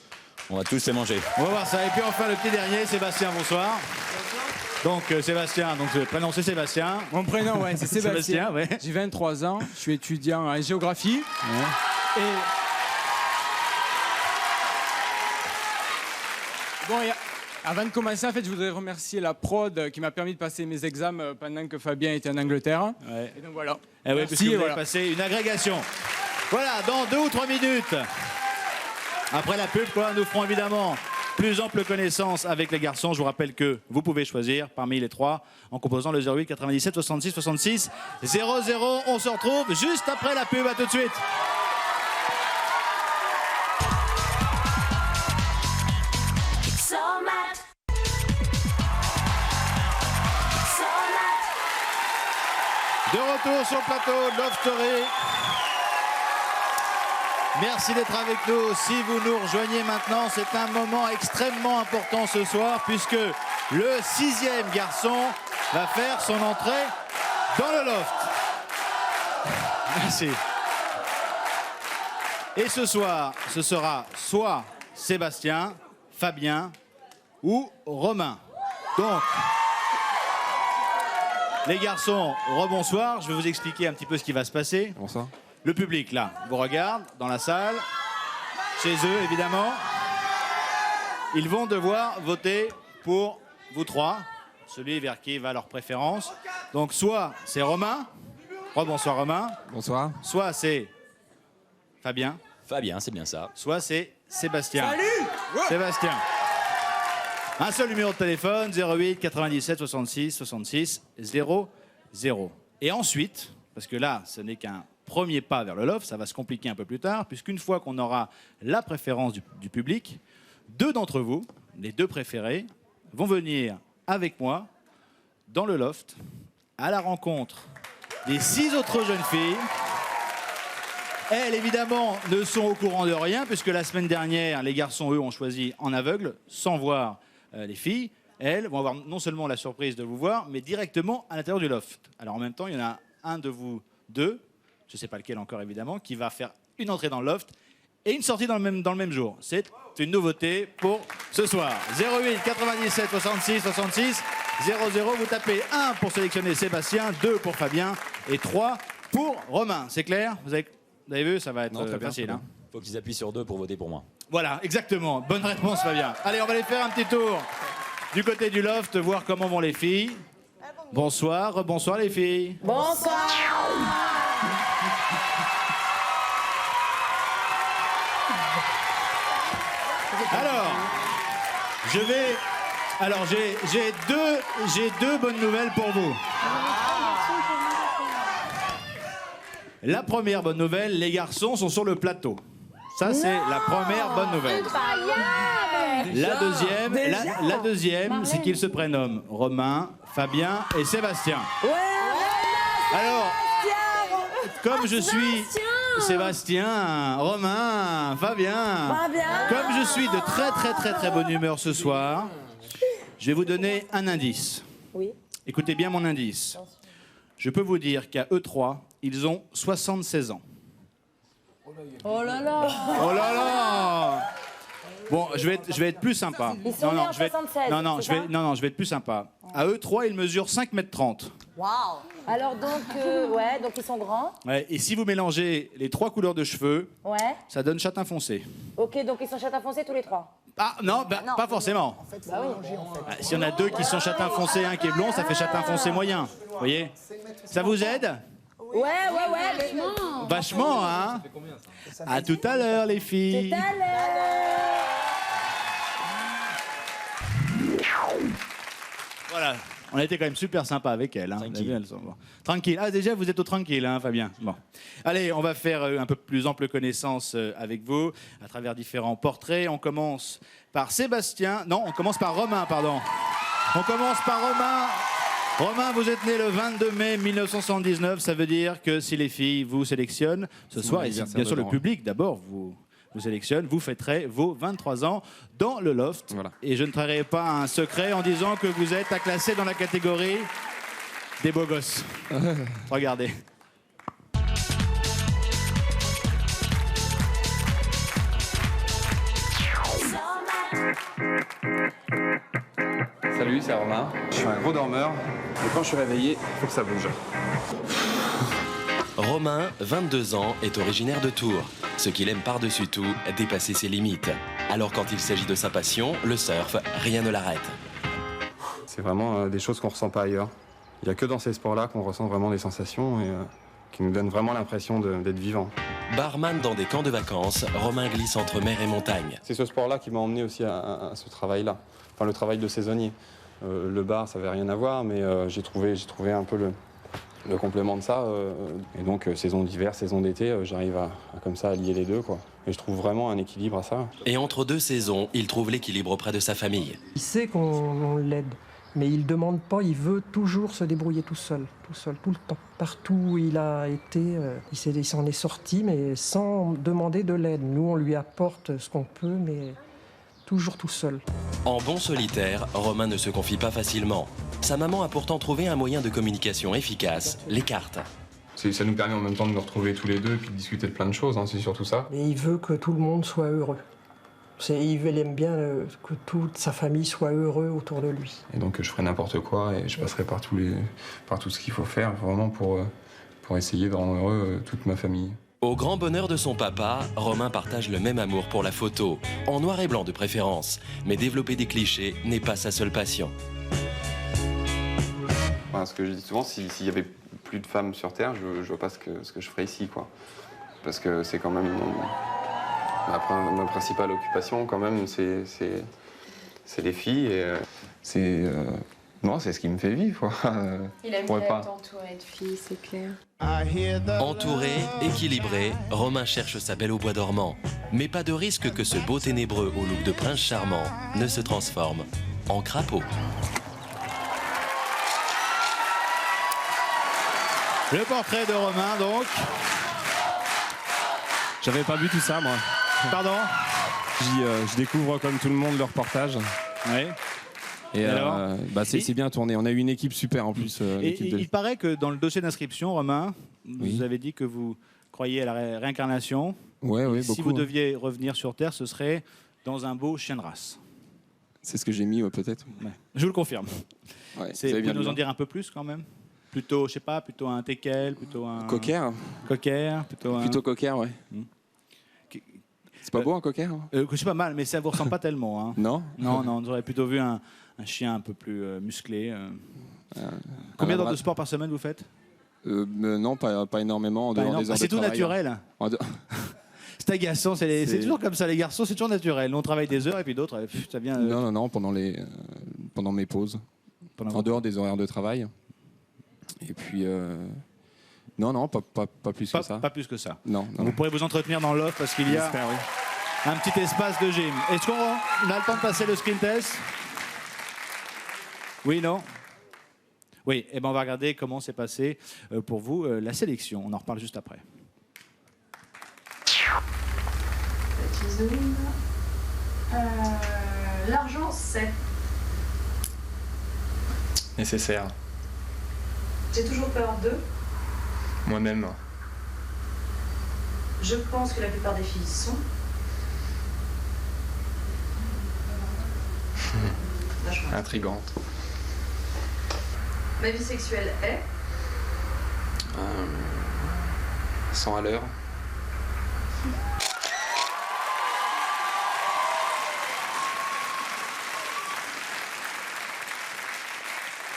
va tous les manger. On va voir ça. Et puis enfin le petit dernier, Sébastien, bonsoir. Donc Sébastien, donc le prénom c'est Sébastien. Mon prénom, ouais, c'est Sébastien. ouais. J'ai 23 ans, je suis étudiant en géographie. Ouais. Et... Bon, avant de commencer, en fait, je voudrais remercier la prod qui m'a permis de passer mes examens pendant que Fabien était en Angleterre. Ouais. Et donc voilà. Eh oui, Merci, parce que vous voilà. avez passé une agrégation. Voilà, dans 2 ou 3 minutes, après la pub, nous ferons évidemment plus ample connaissance avec les garçons. Je vous rappelle que vous pouvez choisir parmi les 3 en composant le 08 97 66 66 00. On se retrouve juste après la pub. À tout de suite. De retour sur le plateau de Love Story. Merci d'être avec nous. Si vous nous rejoignez maintenant, c'est un moment extrêmement important ce soir puisque le 6e garçon va faire son entrée dans le loft. Merci. Et ce soir, ce sera soit Sébastien, Fabien ou Romain. Donc, les garçons, rebonsoir. Je vais vous expliquer un petit peu ce qui va se passer. Bonsoir. Le public, là, vous regarde dans la salle, chez eux, évidemment. Ils vont devoir voter pour vous 3, celui vers qui va leur préférence. Donc, soit c'est Romain. Rebonsoir, Romain. Bonsoir. Soit c'est Fabien. Fabien, c'est bien ça. Soit c'est Sébastien. Salut. Sébastien. Un seul numéro de téléphone, 08 97 66 66 00. Et ensuite, parce que là, ce n'est qu'un premier pas vers le loft. Ça va se compliquer un peu plus tard, puisqu'une fois qu'on aura la préférence du public, 2 d'entre vous, les 2 préférés, vont venir avec moi dans le loft à la rencontre des 6 autres jeunes filles. Elles, évidemment, ne sont au courant de rien, puisque la semaine dernière, les garçons, eux, ont choisi en aveugle, sans voir les filles. Elles vont avoir non seulement la surprise de vous voir, mais directement à l'intérieur du loft. Alors en même temps, il y en a un de vous 2, je ne sais pas lequel encore évidemment, qui va faire une entrée dans le loft et une sortie dans le même jour. C'est une nouveauté pour ce soir. 08 97 66 66 00, vous tapez 1 pour sélectionner Sébastien, 2 pour Fabien et 3 pour Romain. C'est clair? Vous avez vu, ça va être facile. Hein. Faut qu'ils appuient sur 2 pour voter pour moi. Voilà, exactement. Bonne réponse, Fabien. Allez, on va aller faire un petit tour du côté du loft, voir comment vont les filles. Bonsoir, bonsoir les filles. Bonsoir. Alors, j'ai deux bonnes nouvelles pour vous. La première bonne nouvelle, les garçons sont sur le plateau. Ça, c'est la première bonne nouvelle. La deuxième, c'est qu'ils se prénomment Romain, Fabien et Sébastien. Alors, comme je suis Sébastien, Romain, Fabien, comme je suis de très bonne humeur ce soir, je vais vous donner un indice. Oui. Écoutez bien mon indice. Je peux vous dire qu'à eux 3, ils ont 76 ans. Oh là là. Oh là là. Bon, je vais être plus sympa. Ils sont nés en 76, je vais être plus sympa. À eux 3, ils mesurent 5,30 m. Waouh. Alors donc, donc ils sont grands. Ouais, et si vous mélangez les 3 couleurs de cheveux, Ouais. ça donne châtain foncé. Ok, donc ils sont châtain foncé tous les 3. Ah non, pas forcément. Bah oui. S'il y en a 2 qui sont châtain foncé, un qui est blond, ça fait châtain foncé moyen. Vous voyez? Ça vous aide? Ouais. Vachement, hein? À tout à l'heure, les filles. Tout à l'heure. Voilà, on a été quand même super sympa avec elles. Hein. Elles sont, bon. Tranquille. Ah, déjà, vous êtes au tranquille, hein, Fabien. Bon. Allez, on va faire un peu plus ample connaissance avec vous, à travers différents portraits. On commence par Sébastien. Non, on commence par Romain, pardon. On commence par Romain. Romain, vous êtes né le 22 mai 1979. Ça veut dire que si les filles vous sélectionnent ce soir, et bien sûr le public d'abord vous sélectionne, vous fêterez vos 23 ans dans le loft. Voilà. Et je ne trahirai pas un secret en disant que vous êtes à classer dans la catégorie des beaux gosses. Regardez. Salut, c'est Romain. Je suis un gros dormeur. Et quand je suis réveillé, il faut que ça bouge. Romain, 22 ans, est originaire de Tours. Ce qu'il aime par-dessus tout, dépasser ses limites. Alors quand il s'agit de sa passion, le surf, rien ne l'arrête. C'est vraiment des choses qu'on ne ressent pas ailleurs. Il n'y a que dans ces sports-là qu'on ressent vraiment des sensations et qui nous donnent vraiment l'impression d'être vivant. Barman dans des camps de vacances, Romain glisse entre mer et montagne. C'est ce sport-là qui m'a emmené aussi à ce travail-là. Enfin, le travail de saisonnier. Le bar, ça n'avait rien à voir, mais j'ai trouvé un peu le complément de ça. Et donc, saison d'hiver, saison d'été, j'arrive à comme ça à lier les deux, quoi. Et je trouve vraiment un équilibre à ça. Et entre 2 saisons, il trouve l'équilibre auprès de sa famille. Il sait qu'on l'aide, mais il ne demande pas, il veut toujours se débrouiller tout seul, tout le temps. Partout où il a été, il s'en est sorti, mais sans demander de l'aide. Nous, on lui apporte ce qu'on peut, mais toujours tout seul. En bon solitaire, Romain ne se confie pas facilement. Sa maman a pourtant trouvé un moyen de communication efficace, les cartes. Ça nous permet en même temps de nous retrouver tous les deux et puis de discuter de plein de choses, hein, c'est surtout ça. Mais il veut que tout le monde soit heureux. Il aime bien que toute sa famille soit heureux autour de lui. Et donc je ferai n'importe quoi et je passerai par tout ce qu'il faut faire vraiment pour essayer de rendre heureux toute ma famille. Au grand bonheur de son papa, Romain partage le même amour pour la photo, en noir et blanc de préférence. Mais développer des clichés n'est pas sa seule passion. Enfin, ce que je dis souvent, s'il y avait plus de femmes sur Terre, je vois pas ce que je ferais ici, quoi. Parce que c'est quand même ma principale occupation, quand même, c'est les filles. Et c'est Non, c'est ce qui me fait vivre, quoi. Il aime Je pourrais bien pas. être entouré de filles, c'est clair. Entouré, équilibré, Romain cherche sa belle au bois dormant. Mais pas de risque que ce beau ténébreux au look de prince charmant ne se transforme en crapaud. Le portrait de Romain, donc. J'avais pas vu tout ça, moi. Pardon? Je découvre comme tout le monde le reportage. Oui. Et alors c'est bien tourné. On a eu une équipe super en plus. Il paraît que dans le dossier d'inscription, Romain, vous avez dit que vous croyez à la réincarnation. Oui, Si beaucoup. vous deviez revenir sur Terre, ce serait dans un beau chien de race. C'est ce que j'ai mis, peut-être. Ouais. Je vous le confirme. Ouais, Vous avez bien pouvez nous en lu. dire un peu plus quand même? Plutôt, je sais pas, plutôt un teckel, plutôt un... Cocker. Cocker, plutôt un... Plutôt cocker, ouais. C'est pas beau un cocker? C'est pas mal, mais ça vous ressemble pas tellement. Hein. Non. Non, on aurait plutôt vu un chien un peu plus musclé. Combien d'heures de sport par semaine vous faites? Non, pas énormément. En dehors des heures C'est de tout travail. naturel. C'est agaçant, c'est toujours comme ça les garçons, c'est toujours naturel. Nous on travaille des heures et puis d'autres, ça vient... Non, pendant mes pauses. En dehors des horaires de travail. Et puis... Non, pas plus que ça. Pas plus que ça. Non. Vous pourrez vous entretenir dans l'offre parce qu'il y a J'espère, oui. un petit espace de gym. Est-ce qu'on a le temps de passer le screen test? Oui, non? Oui, et ben on va regarder comment s'est passé pour vous la sélection. On en reparle juste après. Petit zoom. L'argent, c'est. Nécessaire. J'ai toujours peur d'eux. Moi-même. Je pense que la plupart des filles y sont. Intrigante. Ma vie sexuelle est. 100 à l'heure.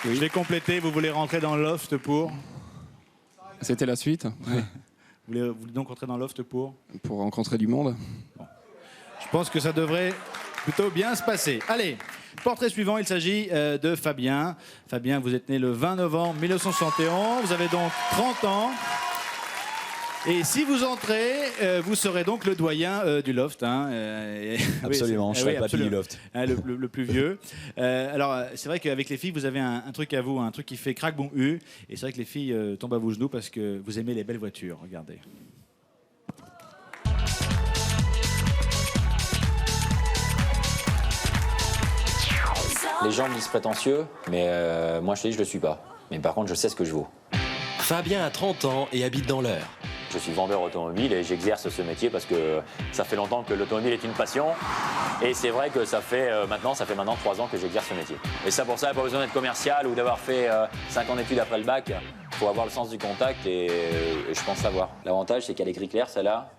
Je vais compléter, vous voulez rentrer dans le loft pour... C'était la suite. Vous voulez donc rentrer dans le loft pour... Pour rencontrer du monde. Je pense que ça devrait plutôt bien se passer. Allez, portrait suivant, il s'agit de Fabien. Fabien, vous êtes né le 20 novembre 1971, vous avez donc 30 ans. Et si vous entrez, vous serez donc le doyen du loft. Hein, Absolument, je serai papy du loft. Le plus vieux. Alors, c'est vrai qu'avec les filles, vous avez un truc à vous, un truc qui fait crac bon hu. Et c'est vrai que les filles tombent à vos genoux parce que vous aimez les belles voitures. Regardez. Les gens me disent prétentieux, mais moi je te dis je le suis pas. Mais par contre je sais ce que je vaux. Fabien a 30 ans et habite dans l'Eure. Je suis vendeur automobile et j'exerce ce métier parce que ça fait longtemps que l'automobile est une passion. Et c'est vrai que ça fait maintenant 3 ans que j'exerce ce métier. Et ça pour ça, pas besoin d'être commercial ou d'avoir fait 5 ans d'études après le bac. Il faut avoir le sens du contact et je pense savoir. L'avantage c'est qu'à l'écrit clair, celle-là,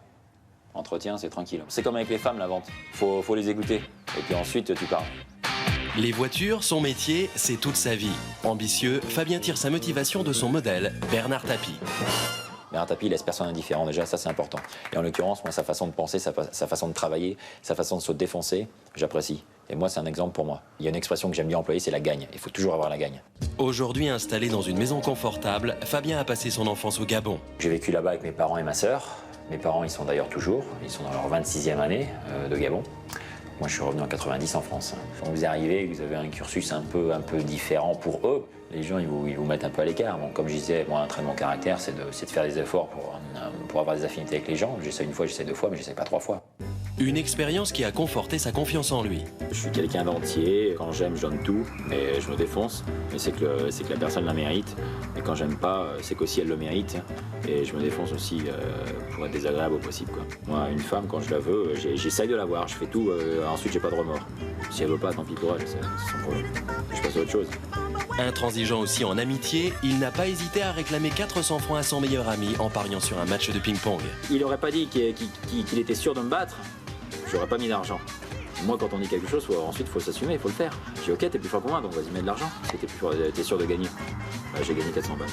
entretien c'est tranquille. C'est comme avec les femmes la vente, faut les écouter. Et puis ensuite tu parles. Les voitures, son métier, c'est toute sa vie. Ambitieux, Fabien tire sa motivation de son modèle, Bernard Tapie. Bernard Tapie laisse personne indifférent, déjà ça c'est important. Et en l'occurrence, moi sa façon de penser, sa façon de travailler, sa façon de se défoncer, j'apprécie. Et moi c'est un exemple pour moi. Il y a une expression que j'aime bien employer, c'est la gagne. Il faut toujours avoir la gagne. Aujourd'hui installé dans une maison confortable, Fabien a passé son enfance au Gabon. J'ai vécu là-bas avec mes parents et ma sœur. Mes parents ils sont d'ailleurs toujours, ils sont dans leur 26e année de Gabon. Moi, je suis revenu en 90 en France. Quand vous arrivez, vous avez un cursus un peu différent pour eux. Les gens, ils vous mettent un peu à l'écart. Bon, comme je disais, moi, un trait de mon caractère, c'est de faire des efforts pour avoir des affinités avec les gens. J'essaie une fois, j'essaie 2 fois, mais j'essaie pas 3 fois. Une expérience qui a conforté sa confiance en lui. Je suis quelqu'un d'entier. Quand j'aime, je donne tout, et je me défonce. Mais c'est que la personne la mérite. Et quand j'aime pas, c'est qu'aussi elle le mérite. Et je me défonce aussi pour être désagréable au possible, quoi. Moi, une femme, quand je la veux, j'essaye de la voir. Je fais tout. Ensuite, j'ai pas de remords. Si elle veut pas, tant pis pour elle. C'est son problème. Je passe à autre chose. Intransigeant aussi en amitié, il n'a pas hésité à réclamer 400 francs à son meilleur ami en pariant sur un match de ping-pong. Il aurait pas dit qu'il était sûr de me battre, j'aurais pas mis d'argent. Moi, quand on dit quelque chose, ensuite, il faut s'assumer, il faut le faire. J'ai dit, ok, t'es plus fort que moi, donc vas-y, mets de l'argent. T'es sûr de gagner. J'ai gagné 400 balles.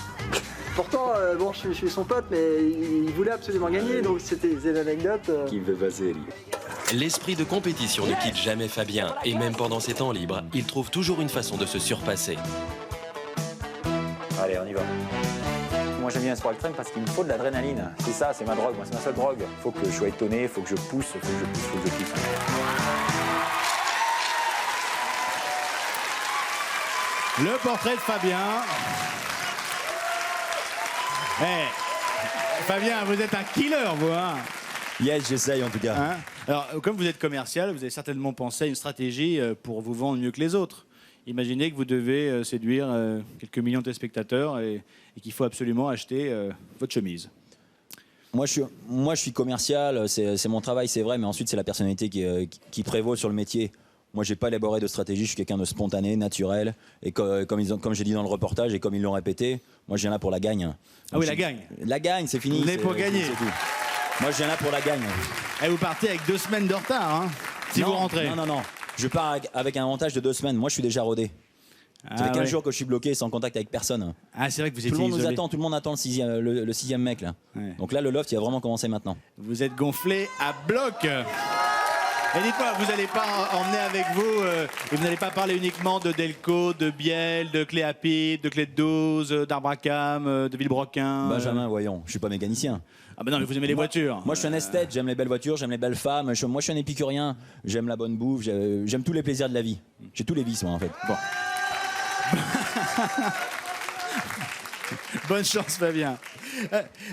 Pourtant, bon, je suis son pote, mais il voulait absolument gagner, donc c'était une anecdote. Qui me fait passer, lui. L'esprit de compétition ne quitte jamais Fabien, et même pendant ses temps libres, il trouve toujours une façon de se surpasser. Allez, on y va. Moi j'aime bien le sport extrême parce qu'il me faut de l'adrénaline. C'est ça, c'est ma drogue, moi c'est ma seule drogue. Faut que je sois étonné, faut que je pousse, faut que je kiffe. Le portrait de Fabien. Fabien, vous êtes un killer, vous, hein? Yes, j'essaye en tout cas. Hein? Alors, comme vous êtes commercial, vous avez certainement pensé à une stratégie pour vous vendre mieux que les autres. Imaginez que vous devez séduire quelques millions de téléspectateurs et qu'il faut absolument acheter votre chemise. Moi, je suis commercial, c'est mon travail, c'est vrai, mais ensuite, c'est la personnalité qui prévaut sur le métier. Moi, j'ai pas élaboré de stratégie, je suis quelqu'un de spontané, naturel. Et comme j'ai dit dans le reportage et comme ils l'ont répété, moi, je viens là pour la gagne. Ah oui, la gagne. La gagne, c'est fini. Vous venez pour gagner. C'est tout. Moi, je viens là pour la gagne. Et vous partez avec 2 semaines de retard, hein, si vous rentrez. Non. Je pars avec un avantage de 2 semaines. Moi, je suis déjà rodé. Ça fait 15 jours que je suis bloqué, sans contact avec personne. Ah, c'est vrai que vous étiez Tout le monde nous isolé. attend, tout le monde attend le 6e mec, là. Ouais. Donc là, le loft, il va vraiment commencer maintenant. Vous êtes gonflé à bloc. Et dites-moi, vous n'allez pas emmener avec vous, et vous n'allez pas parler uniquement de Delco, de Biel, de clé à pipe, de clé de 12, d'Arbacam, de Villebroquin. Benjamin, voyons, je suis pas mécanicien. Ah ben non, mais vous aimez les voitures. Moi, je suis un esthète, j'aime les belles voitures, j'aime les belles femmes. Moi, je suis un épicurien, j'aime la bonne bouffe, j'aime tous les plaisirs de la vie. J'ai tous les vices, moi, en fait. Bon. Bonne chance, Fabien.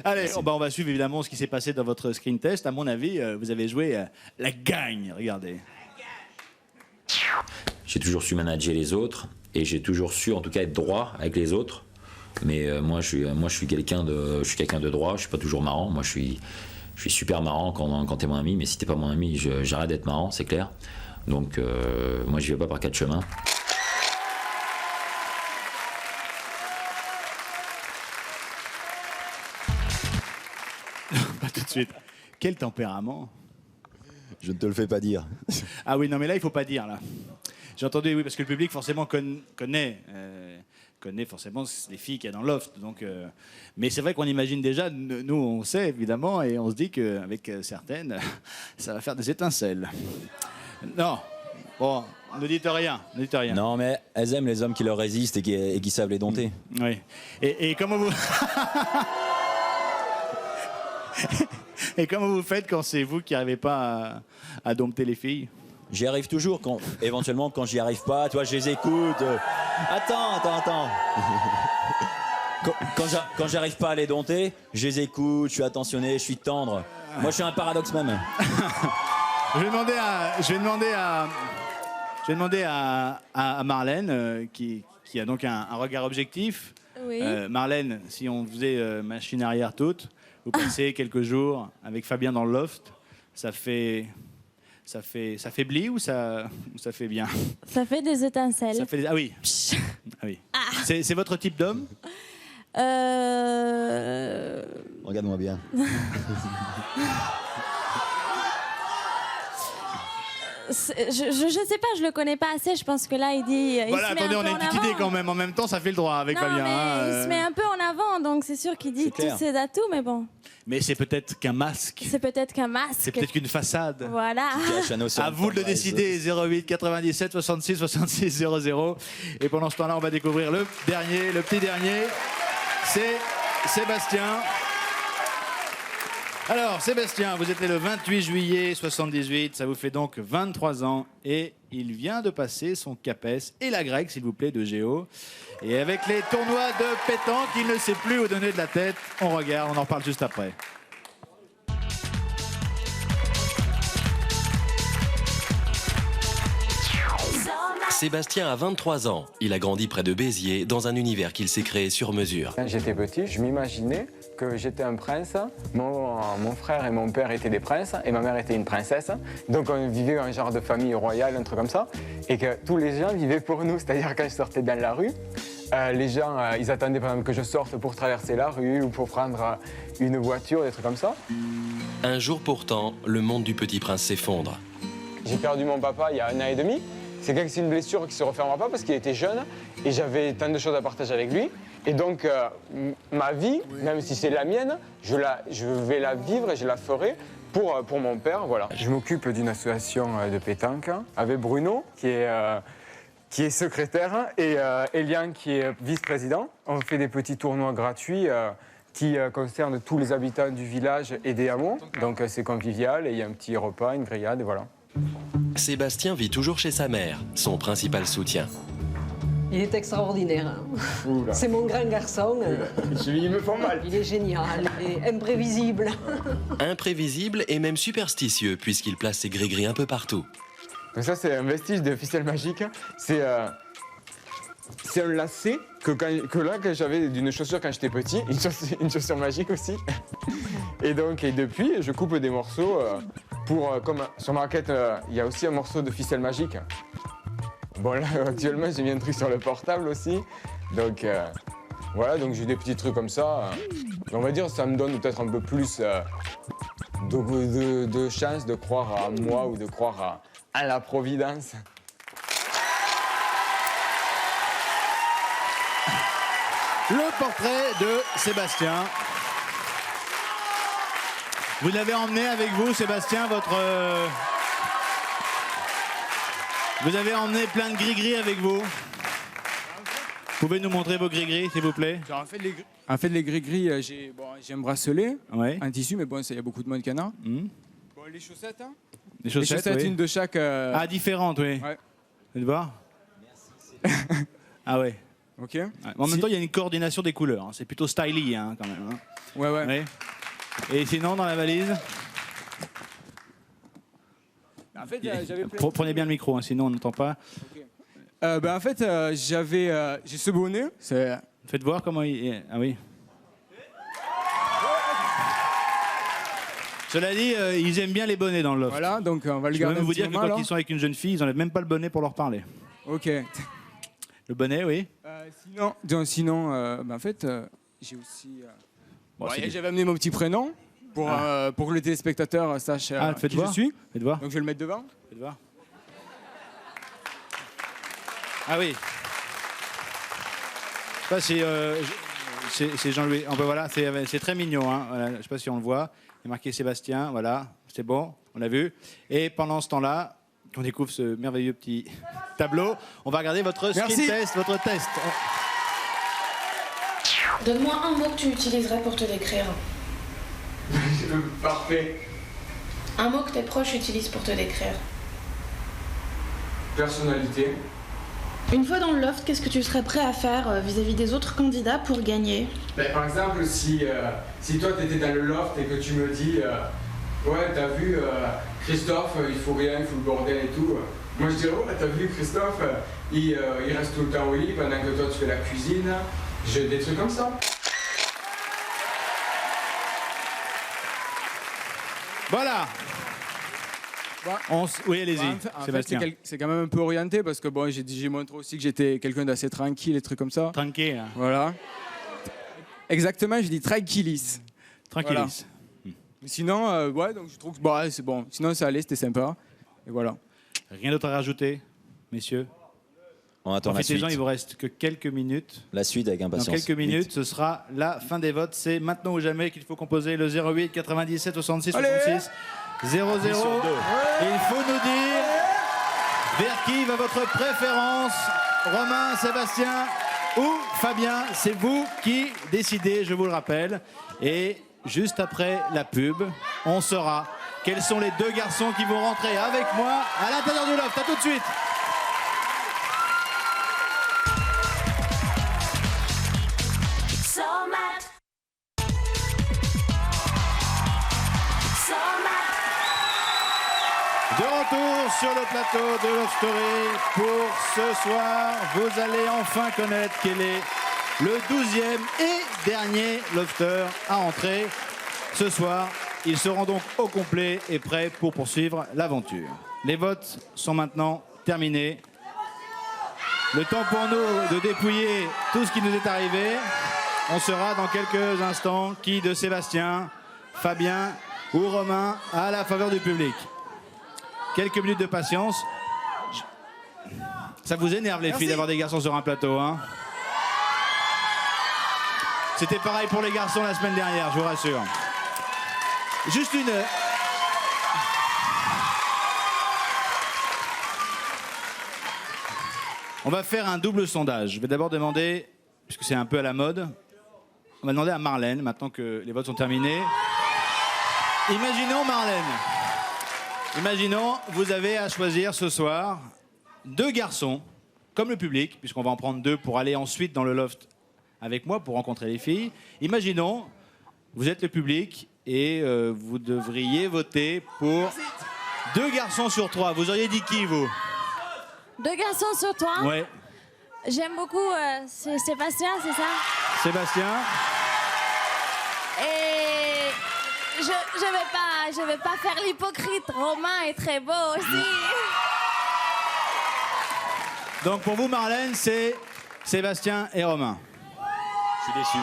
Allez, on va suivre évidemment ce qui s'est passé dans votre screen test. À mon avis, vous avez joué la gagne. Regardez. J'ai toujours su manager les autres et j'ai toujours su, en tout cas, être droit avec les autres. Mais moi, je suis quelqu'un de droit. Je suis pas toujours marrant. Moi, je suis super marrant quand t'es mon ami. Mais si t'es pas mon ami, j'arrête d'être marrant, c'est clair. Donc, moi, je vais pas par 4 chemins. Pas tout de suite. Quel tempérament. Je ne te le fais pas dire. Ah oui, non, mais là, il faut pas dire, là. J'ai entendu, oui, parce que le public, forcément, connaît forcément les filles qu'il y a dans le loft. Donc, mais c'est vrai qu'on imagine déjà, nous, on sait, évidemment, et on se dit qu'avec certaines, ça va faire des étincelles. Non. Bon, ne dites rien, ne dites rien. Non, mais elles aiment les hommes qui leur résistent et qui savent les dompter. Oui. Et comment vous... Et comment vous faites quand c'est vous qui n'arrivez pas à dompter les filles? J'y arrive toujours, éventuellement quand j'y arrive pas, tu vois, je les écoute. Attends. Quand j'arrive pas à les dompter, je les écoute, je suis attentionné, je suis tendre. Moi, je suis un paradoxe même. Je vais demander à Marlène, qui a donc un regard objectif. Oui. Marlène, si on faisait machine arrière toute, vous passez quelques jours avec Fabien dans le loft, ça faiblit ou ça fait bien? Ça fait des étincelles. Ça fait ah oui. Ah oui. C'est votre type d'homme? Regarde-moi bien. Je sais pas, je le connais pas assez. Je pense que là, il dit. Voilà, attendez, on a une petite idée quand même. En même temps, ça fait le droit avec non, Fabien. Mais il se met un peu en avant, donc c'est sûr qu'il dit tous ses atouts, mais bon. Mais c'est peut-être qu'un masque. C'est peut-être qu'un masque. C'est peut-être qu'une façade. Voilà. À vous de le décider. 08 97 66 66 00. Et pendant ce temps-là, on va découvrir le petit dernier. C'est Sébastien. Alors, Sébastien, vous êtes né le 28 juillet 78, ça vous fait donc 23 ans et il vient de passer son CAPES et la grecque, s'il vous plaît, de Géo. Et avec les tournois de pétanque, il ne sait plus où donner de la tête. On regarde, on en parle juste après. Sébastien a 23 ans. Il a grandi près de Béziers, dans un univers qu'il s'est créé sur mesure. Quand j'étais petit, je m'imaginais que j'étais un prince. Mon frère et mon père étaient des princes et ma mère était une princesse. Donc on vivait un genre de famille royale, un truc comme ça. Et que tous les gens vivaient pour nous. C'est-à-dire quand je sortais dans la rue, les gens, ils attendaient par exemple que je sorte pour traverser la rue ou pour prendre une voiture, des trucs comme ça. Un jour pourtant, le monde du petit prince s'effondre. J'ai perdu mon papa il y a 1 an et demi. C'est une blessure qui ne se refermera pas parce qu'il était jeune et j'avais tant de choses à partager avec lui. Et donc, ma vie, même si c'est la mienne, je vais la vivre et je la ferai pour mon père, voilà. Je m'occupe d'une association de pétanque avec Bruno, qui est secrétaire, et Elian, qui est vice-président. On fait des petits tournois gratuits qui concernent tous les habitants du village et des hameaux. Donc c'est convivial, et il y a un petit repas, une grillade, et voilà. Sébastien vit toujours chez sa mère, son principal soutien. Il est extraordinaire. Hein. C'est mon grand garçon. Il me font mal. Il est génial, il est imprévisible. Imprévisible et même superstitieux, puisqu'il place ses gris-gris un peu partout. Donc ça, c'est un vestige de ficelle magique. C'est un lacet que j'avais d'une chaussure quand j'étais petit, une chaussure magique aussi. Et depuis, je coupe des morceaux comme sur ma raquette, il y a aussi un morceau de ficelle magique. Bon, là, actuellement, j'ai mis un truc sur le portable aussi. Donc, voilà, donc j'ai des petits trucs comme ça. On va dire, ça me donne peut-être un peu plus de chance de croire à moi ou de croire à la providence. Le portrait de Sébastien. Vous l'avez emmené avec vous, Sébastien, Vous avez emmené plein de gris-gris avec vous. Vous pouvez nous montrer vos gris-gris, s'il vous plaît? En fait, les gris-gris, j'ai un bracelet, un tissu, mais bon, il y a beaucoup de monde qui en a. Bon, les chaussettes, hein. Les chaussettes, oui. Une de chaque... Ah, différentes, oui. Ouais. Vous allez voir? Ah ouais. Ok. Ouais. En même temps, il y a une coordination des couleurs. Hein. C'est plutôt stylish, hein, quand même. Hein. Ouais. Et sinon, dans la valise? En fait, j'avais Prenez bien le micro, hein, sinon on n'entend pas. Okay. En fait, j'ai ce bonnet. Faites voir comment il est. Ah oui. Cela dit, ils aiment bien les bonnets dans le loft. Voilà, donc on va le garder. Je peux même vous dire que quand ils sont avec une jeune fille, ils n'enlèvent même pas le bonnet pour leur parler. Ok. Le bonnet, oui. Sinon, en fait, j'ai aussi... Bon, j'avais amené mon petit prénom pour que les téléspectateurs sachent qui je suis. Faites voir. Donc je vais le mettre devant. Faites voir. Ah oui. Ça, c'est Jean-Louis. Oh, ben voilà, c'est très mignon. Hein. Voilà, je ne sais pas si on le voit. Il est marqué Sébastien. Voilà, c'est bon, on l'a vu. Et pendant ce temps-là, on découvre ce merveilleux petit tableau. On va regarder votre screen test, votre test. Donne-moi un mot que tu utiliserais pour te décrire. Parfait. Un mot que tes proches utilisent pour te décrire. Personnalité. Une fois dans le loft, qu'est-ce que tu serais prêt à faire vis-à-vis des autres candidats pour gagner? Par exemple, si toi tu étais dans le loft et que tu me dis ouais, t'as vu Christophe, il faut rien, il faut le bordel et tout. Moi je dirais ouais, t'as vu Christophe, il reste tout le temps au lit pendant que toi tu fais la cuisine. J'ai des trucs comme ça. Voilà. Oui, allez-y, Sébastien. C'est quand même un peu orienté parce que bon, j'ai montré aussi que j'étais quelqu'un d'assez tranquille et trucs comme ça. Tranquille. Hein. Voilà. Exactement, je dis tranquillis. Tranquillis. Voilà. Sinon, ouais, donc je trouve que bon, c'est bon. Sinon, ça allait, c'était sympa. Et voilà. Rien d'autre à rajouter, messieurs? On attend la suite. Il vous reste que quelques minutes. La suite avec impatience. Dans quelques minutes, ce sera la fin des votes. C'est maintenant ou jamais qu'il faut composer le 08 97 66 66 00. Et il faut nous dire vers qui va votre préférence, Romain, Sébastien ou Fabien. C'est vous qui décidez, je vous le rappelle. Et juste après la pub, on saura quels sont les deux garçons qui vont rentrer avec moi à l'intérieur du loft. À tout de suite. De retour sur le plateau de Love Story pour ce soir. Vous allez enfin connaître quel est le 12e et dernier lofter à entrer. Ce soir, ils seront donc au complet et prêts pour poursuivre l'aventure. Les votes sont maintenant terminés. Le temps pour nous de dépouiller tout ce qui nous est arrivé. On saura dans quelques instants qui de Sébastien, Fabien ou Romain à la faveur du public. Quelques minutes de patience. Ça vous énerve les filles d'avoir des garçons sur un plateau, hein? C'était pareil pour les garçons la semaine dernière, je vous rassure. Juste On va faire un double sondage. Je vais d'abord demander, puisque c'est un peu à la mode, on va demander à Marlène, maintenant que les votes sont terminés. Imaginons, Marlène, vous avez à choisir ce soir 2 garçons, comme le public, puisqu'on va en prendre 2 pour aller ensuite dans le loft avec moi pour rencontrer les filles. Imaginons, vous êtes le public et vous devriez voter pour 2 garçons sur 3. Vous auriez dit qui, vous? 2 garçons sur 3? Ouais. J'aime beaucoup Sébastien, c'est ça? Sébastien. Et je vais pas faire l'hypocrite. Romain est très beau aussi. Donc pour vous, Marlène, c'est Sébastien et Romain. Je suis déçu.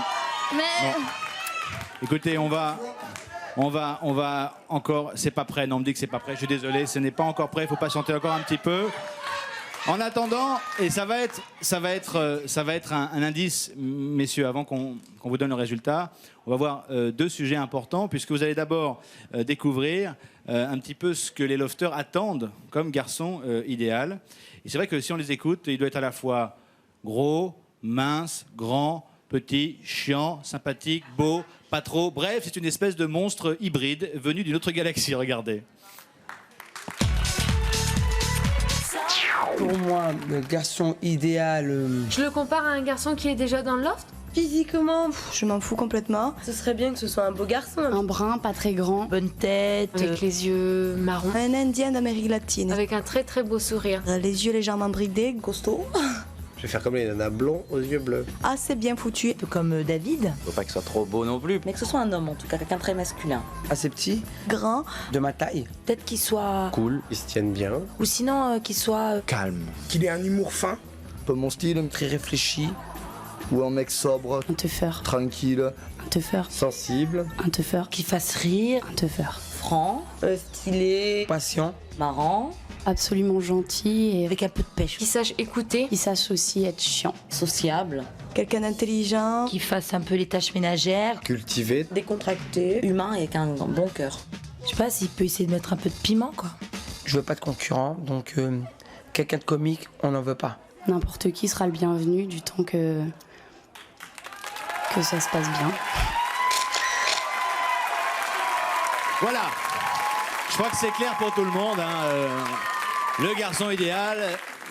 Mais... Bon. Écoutez, on va encore... C'est pas prêt, non, on me dit que c'est pas prêt. Je suis désolé, ce n'est pas encore prêt, il faut patienter encore un petit peu. En attendant, et ça va être un indice, messieurs, avant qu'on vous donne le résultat, on va voir 2 sujets importants, puisque vous allez d'abord découvrir un petit peu ce que les lofters attendent comme garçon idéal. Et c'est vrai que si on les écoute, il doit être à la fois gros, mince, grand, petit, chiant, sympathique, beau, pas trop. Bref, c'est une espèce de monstre hybride venu d'une autre galaxie, regardez. Pour moi, le garçon idéal... Je le compare à un garçon qui est déjà dans le loft? Physiquement, je m'en fous complètement. Ce serait bien que ce soit un beau garçon. Un brun, pas très grand. Bonne tête. Avec les yeux marrons. Un Indien d'Amérique latine. Avec un très très beau sourire. Les yeux légèrement bridés, costaud. Je vais faire comme les nanas blonds aux yeux bleus. Assez bien foutu. Un peu comme David. Faut pas qu'il soit trop beau non plus. Mais que ce soit un homme, en tout cas, quelqu'un de très masculin. Assez petit, Grand. de ma taille. Peut-être qu'il soit... Cool, ils se tiennent bien. Ou sinon, qu'il soit... Calme. Qu'il ait un humour fin. Un peu mon style, très réfléchi. Ou un mec sobre, Un teufeur. tranquille, Un teufeur. Sensible. Un teufeur. Qu'il fasse rire. Un teufeur. Franc, Stylé. patient. marrant, Absolument gentil et Avec un peu de pêche. qui sache écouter. Qui sache aussi être chiant. sociable, Quelqu'un d'intelligent. Qu'il fasse un peu les tâches ménagères. Cultivé. décontracté, humain et avec un bon cœur. Je sais pas s'il peut essayer de mettre un peu de piment, quoi. Je veux pas de concurrent, donc quelqu'un de comique, on n'en veut pas. N'importe qui sera le bienvenu du temps que ça se passe bien. Voilà. Je crois que c'est clair pour tout le monde, hein. Le garçon idéal,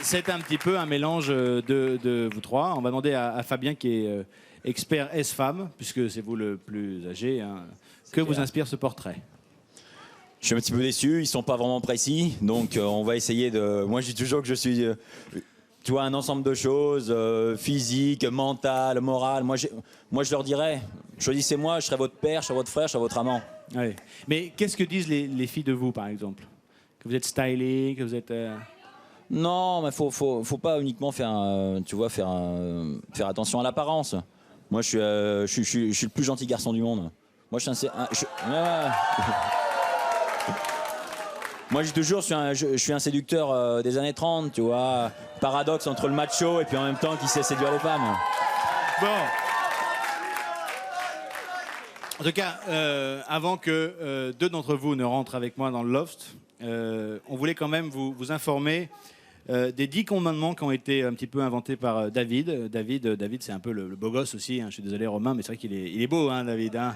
c'est un petit peu un mélange de vous trois. On va demander à Fabien, qui est expert S-femme, puisque c'est vous le plus âgé, hein. Que vous inspire ce portrait? Je suis un petit peu déçu, ils sont pas vraiment précis, donc on va essayer de... Moi je dis toujours que je suis, tu vois, un ensemble de choses, physique, mental, morale. Moi je leur dirais, choisissez-moi, je serai votre père, je serai votre frère, je serai votre amant. Ouais. Mais qu'est-ce que disent les filles de vous, par exemple? Que vous êtes stylé, que vous êtes... Non, mais faut pas uniquement faire attention à l'apparence. Moi je suis le plus gentil garçon du monde. Moi je suis Moi, je dis toujours, je suis un séducteur des années 30, tu vois. Paradoxe entre le macho et puis en même temps qui sait séduire les femmes. Bon. En tout cas, avant que 2 d'entre vous ne rentrent avec moi dans le loft, on voulait quand même vous informer des 10 commandements qui ont été un petit peu inventés par David. David, c'est un peu le beau gosse aussi, hein. Je suis désolé, Romain, mais c'est vrai qu'il est beau, hein, David, hein.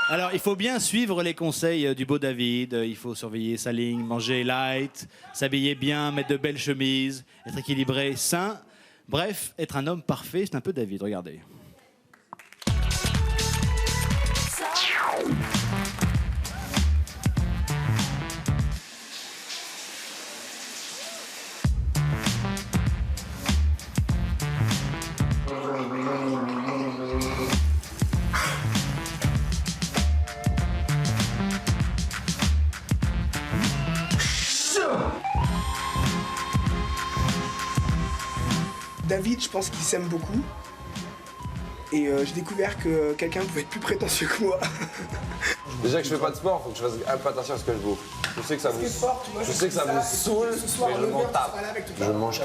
Alors, il faut bien suivre les conseils du beau David. Il faut surveiller sa ligne, manger light, s'habiller bien, mettre de belles chemises, être équilibré, sain. Bref, être un homme parfait, c'est un peu David, regardez. David, je pense qu'il s'aime beaucoup. Et j'ai découvert que quelqu'un pouvait être plus prétentieux que moi. Déjà que je fais pas de sport, faut que je fasse un peu attention à ce que je bouffe. Je sais que ça vous saoule, mais je m'en tape. Je mange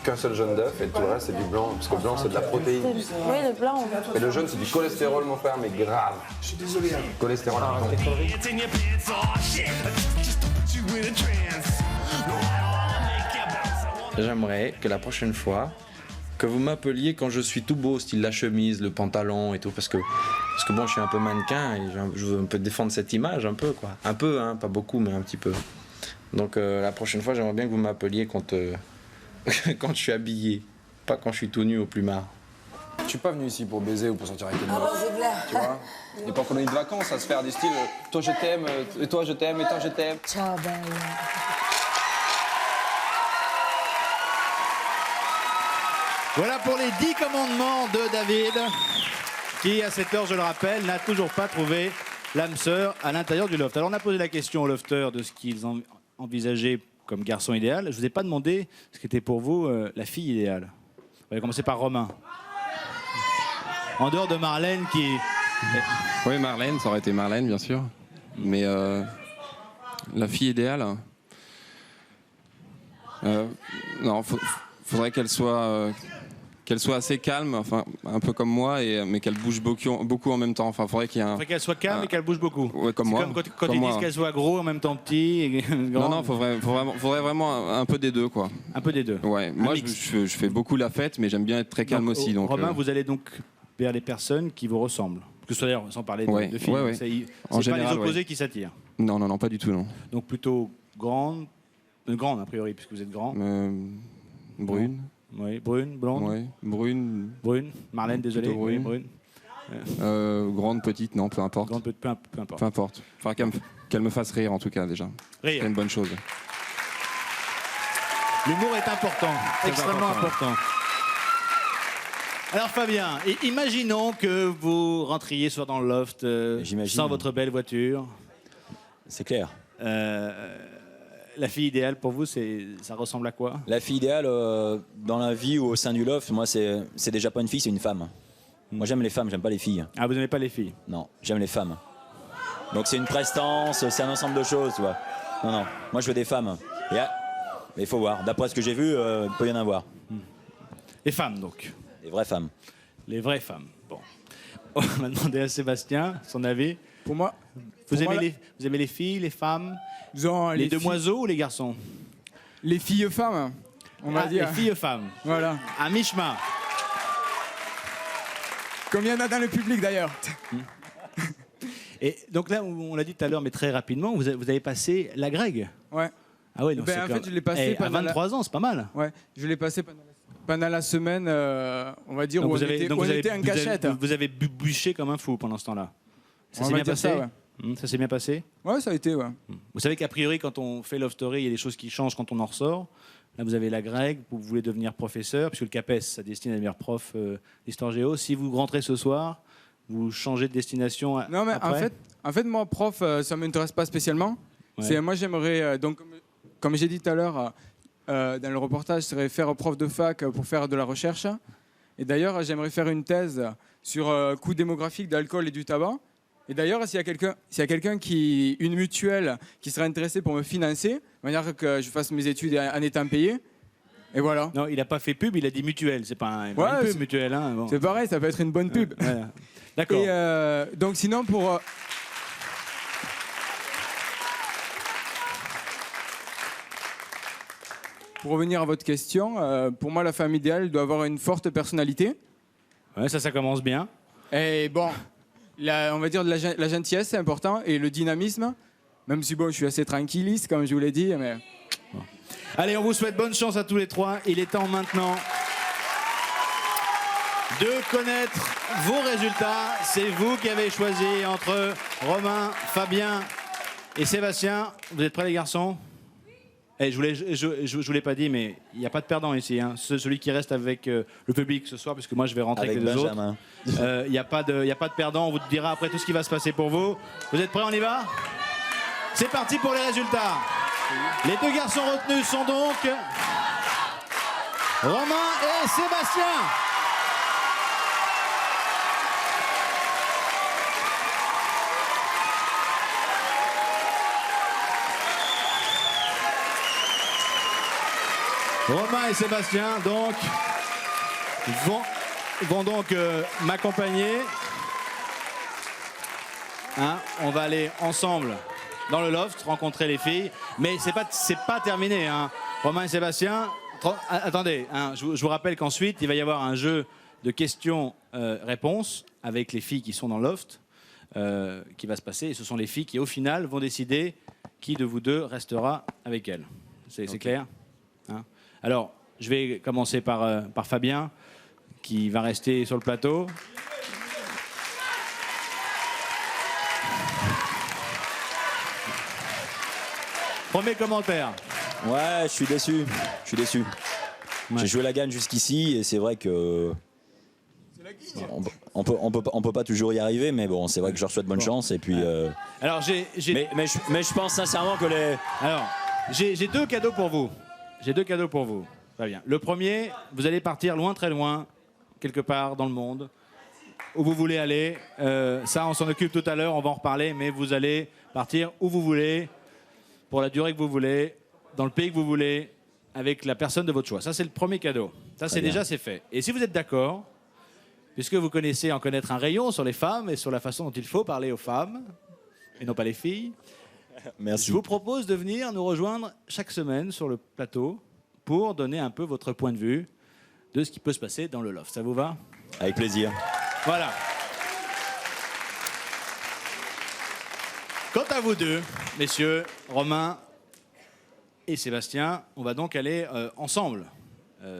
qu'un seul jaune d'œuf et tout le reste c'est du blanc, parce que le blanc c'est de la protéine. Oui, le blanc. Et le jaune c'est du cholestérol mon frère, mais grave. Je suis désolé. Hein. Cholestérol à fond. j'aimerais que la prochaine fois, que vous m'appeliez quand je suis tout beau, style la chemise, le pantalon et tout, parce que bon, je suis un peu mannequin et je veux un peu défendre cette image, un peu quoi. Un peu, hein, pas beaucoup, mais un petit peu. Donc la prochaine fois, j'aimerais bien que vous m'appeliez quand, quand je suis habillé, pas quand je suis tout nu au plumard. Je suis pas venu ici pour baiser ou pour sortir avec une Ah meuf. bon, c'est clair. Tu vois? Il n'est pas colonie de vacances à se faire des styles toi je t'aime, et toi je t'aime, et toi je t'aime. Ciao, belle. Voilà pour les 10 commandements de David, qui, à cette heure, je le rappelle, n'a toujours pas trouvé l'âme sœur à l'intérieur du loft. Alors, on a posé la question aux lofters de ce qu'ils envisageaient comme garçon idéal. Je vous ai pas demandé ce qu'était pour vous la fille idéale. On va commencer par Romain. En dehors de Marlène qui... Oui, Marlène, ça aurait été Marlène, bien sûr. Mais la fille idéale... non, faudrait qu'elle soit assez calme, enfin un peu comme moi, mais qu'elle bouge beaucoup en même temps. Enfin, faudrait qu'il y ait Faudrait qu'elle soit calme et qu'elle bouge beaucoup. Ouais, comme moi. Comme quand ils disent qu'elle soit gros en même temps petit. Et grand. Non, faudrait vraiment un peu des deux, quoi. Un peu des deux. Ouais. Moi, je fais beaucoup la fête, mais j'aime bien être très calme aussi. Donc, Romain, vous allez donc vers les personnes qui vous ressemblent. Que ce soit d'ailleurs, sans parler de filles. Ouais. C'est En pas général, les opposés qui s'attirent. Non, pas du tout, non. Donc plutôt grande a priori, puisque vous êtes grand. Brune. Oui, brune, blonde. Oui, brune. Brune. Marlène, désolé. Plutôt brune. Oui, brune. Grande, petite, non, peu importe. Grande, peu importe. Peu importe. Enfin, qu'elle me fasse rire, en tout cas, déjà. Rire. C'est une bonne chose. L'humour est important, extrêmement important. Alors Fabien, imaginons que vous rentriez soit dans le loft sans votre belle voiture. C'est clair. La fille idéale pour vous, ça ressemble à quoi? La fille idéale, dans la vie ou au sein du loft, moi, c'est déjà pas une fille, c'est une femme. Moi, j'aime les femmes, j'aime pas les filles. Ah, vous n'aimez pas les filles? Non, j'aime les femmes. Donc c'est une prestance, c'est un ensemble de choses, tu vois. Non, moi je veux des femmes. Mais il faut voir, d'après ce que j'ai vu, il peut y en avoir. Les femmes, donc. Les vraies femmes. Les vraies femmes, bon. On va demander à Sébastien son avis. Pour moi... Vous aimez les filles, les femmes, les demoiselles ou les garçons? Les filles-femmes, on va dire. Les filles-femmes. Voilà. À mi-chemin. Combien il y en a dans le public d'ailleurs? Et donc là, on l'a dit tout à l'heure, mais très rapidement, vous avez passé la Greg. Ouais. Ah ouais, donc en fait, je l'ai passé à 23 ans, c'est pas mal. Ouais, je l'ai passé pendant la semaine, on va dire, donc où on était en cachette. Vous avez bûché comme un fou pendant ce temps-là. Ça On s'est va bien dire passé? ça, ouais. Ça s'est bien passé? Ouais, ça a été, ouais. Vous savez qu'a priori, quand on fait Love Story, il y a des choses qui changent quand on en ressort. Là, vous avez la Greg, vous voulez devenir professeur, puisque le CAPES, ça destine à devenir prof d'histoire géo. Si vous rentrez ce soir, vous changez de destination Non, mais après? en fait, moi, prof, ça ne m'intéresse pas spécialement. Ouais. Moi, j'aimerais, donc, comme j'ai dit tout à l'heure, dans le reportage, je serais faire prof de fac pour faire de la recherche. Et d'ailleurs, j'aimerais faire une thèse sur coût démographique d'alcool et du tabac. Et d'ailleurs, s'il y a quelqu'un une mutuelle qui serait intéressée pour me financer, de manière que je fasse mes études en étant payé, et voilà. Non, il n'a pas fait pub, il a dit mutuelle. C'est pas une pub mutuelle. Hein, bon. C'est pareil, ça peut être une bonne pub. D'accord. Et donc sinon, pour revenir à votre question, pour moi, la femme idéale doit avoir une forte personnalité. Ouais, ça commence bien. Et bon... on va dire la gentillesse, c'est important, et le dynamisme, même si bon, je suis assez tranquilliste, comme je vous l'ai dit. Mais... Bon. Allez, on vous souhaite bonne chance à tous les trois. Il est temps maintenant de connaître vos résultats. C'est vous qui avez choisi entre Romain, Fabien et Sébastien. Vous êtes prêts, les garçons? Et je vous l'ai pas dit, mais il n'y a pas de perdant ici. Hein. Celui qui reste avec le public ce soir, puisque moi je vais rentrer avec les deux autres. Il n'y a pas de perdant. On vous dira après tout ce qui va se passer pour vous. Vous êtes prêts? On y va? C'est parti pour les résultats. Les deux garçons retenus sont donc Romain et Sébastien. Romain et Sébastien donc vont donc m'accompagner. Hein, on va aller ensemble dans le loft rencontrer les filles, mais c'est pas terminé. Hein. Romain et Sébastien, Attendez, hein, je vous rappelle qu'ensuite, il va y avoir un jeu de questions-réponses avec les filles qui sont dans le loft qui va se passer. Et ce sont les filles qui, au final, vont décider qui de vous deux restera avec elles. C'est clair, hein? Alors, je vais commencer par Fabien, qui va rester sur le plateau. Premier commentaire. Ouais, je suis déçu. Ouais. J'ai joué la gagne jusqu'ici et c'est vrai que on peut pas toujours y arriver, mais bon, c'est vrai que je leur souhaite bonne chance et puis. Alors mais je pense sincèrement que les. Alors j'ai deux cadeaux pour vous. Très bien. Le premier, vous allez partir loin, très loin, quelque part dans le monde, où vous voulez aller. Ça, on s'en occupe tout à l'heure, on va en reparler, mais vous allez partir où vous voulez, pour la durée que vous voulez, dans le pays que vous voulez, avec la personne de votre choix. Ça, c'est le premier cadeau. Ça, c'est déjà, c'est fait. Et si vous êtes d'accord, puisque vous connaissez en connaître un rayon sur les femmes et sur la façon dont il faut parler aux femmes, et non pas les filles, merci. Je vous propose de venir nous rejoindre chaque semaine sur le plateau pour donner un peu votre point de vue de ce qui peut se passer dans le loft. Ça vous va? Avec plaisir. Voilà. Quant à vous deux, messieurs, Romain et Sébastien, on va donc aller ensemble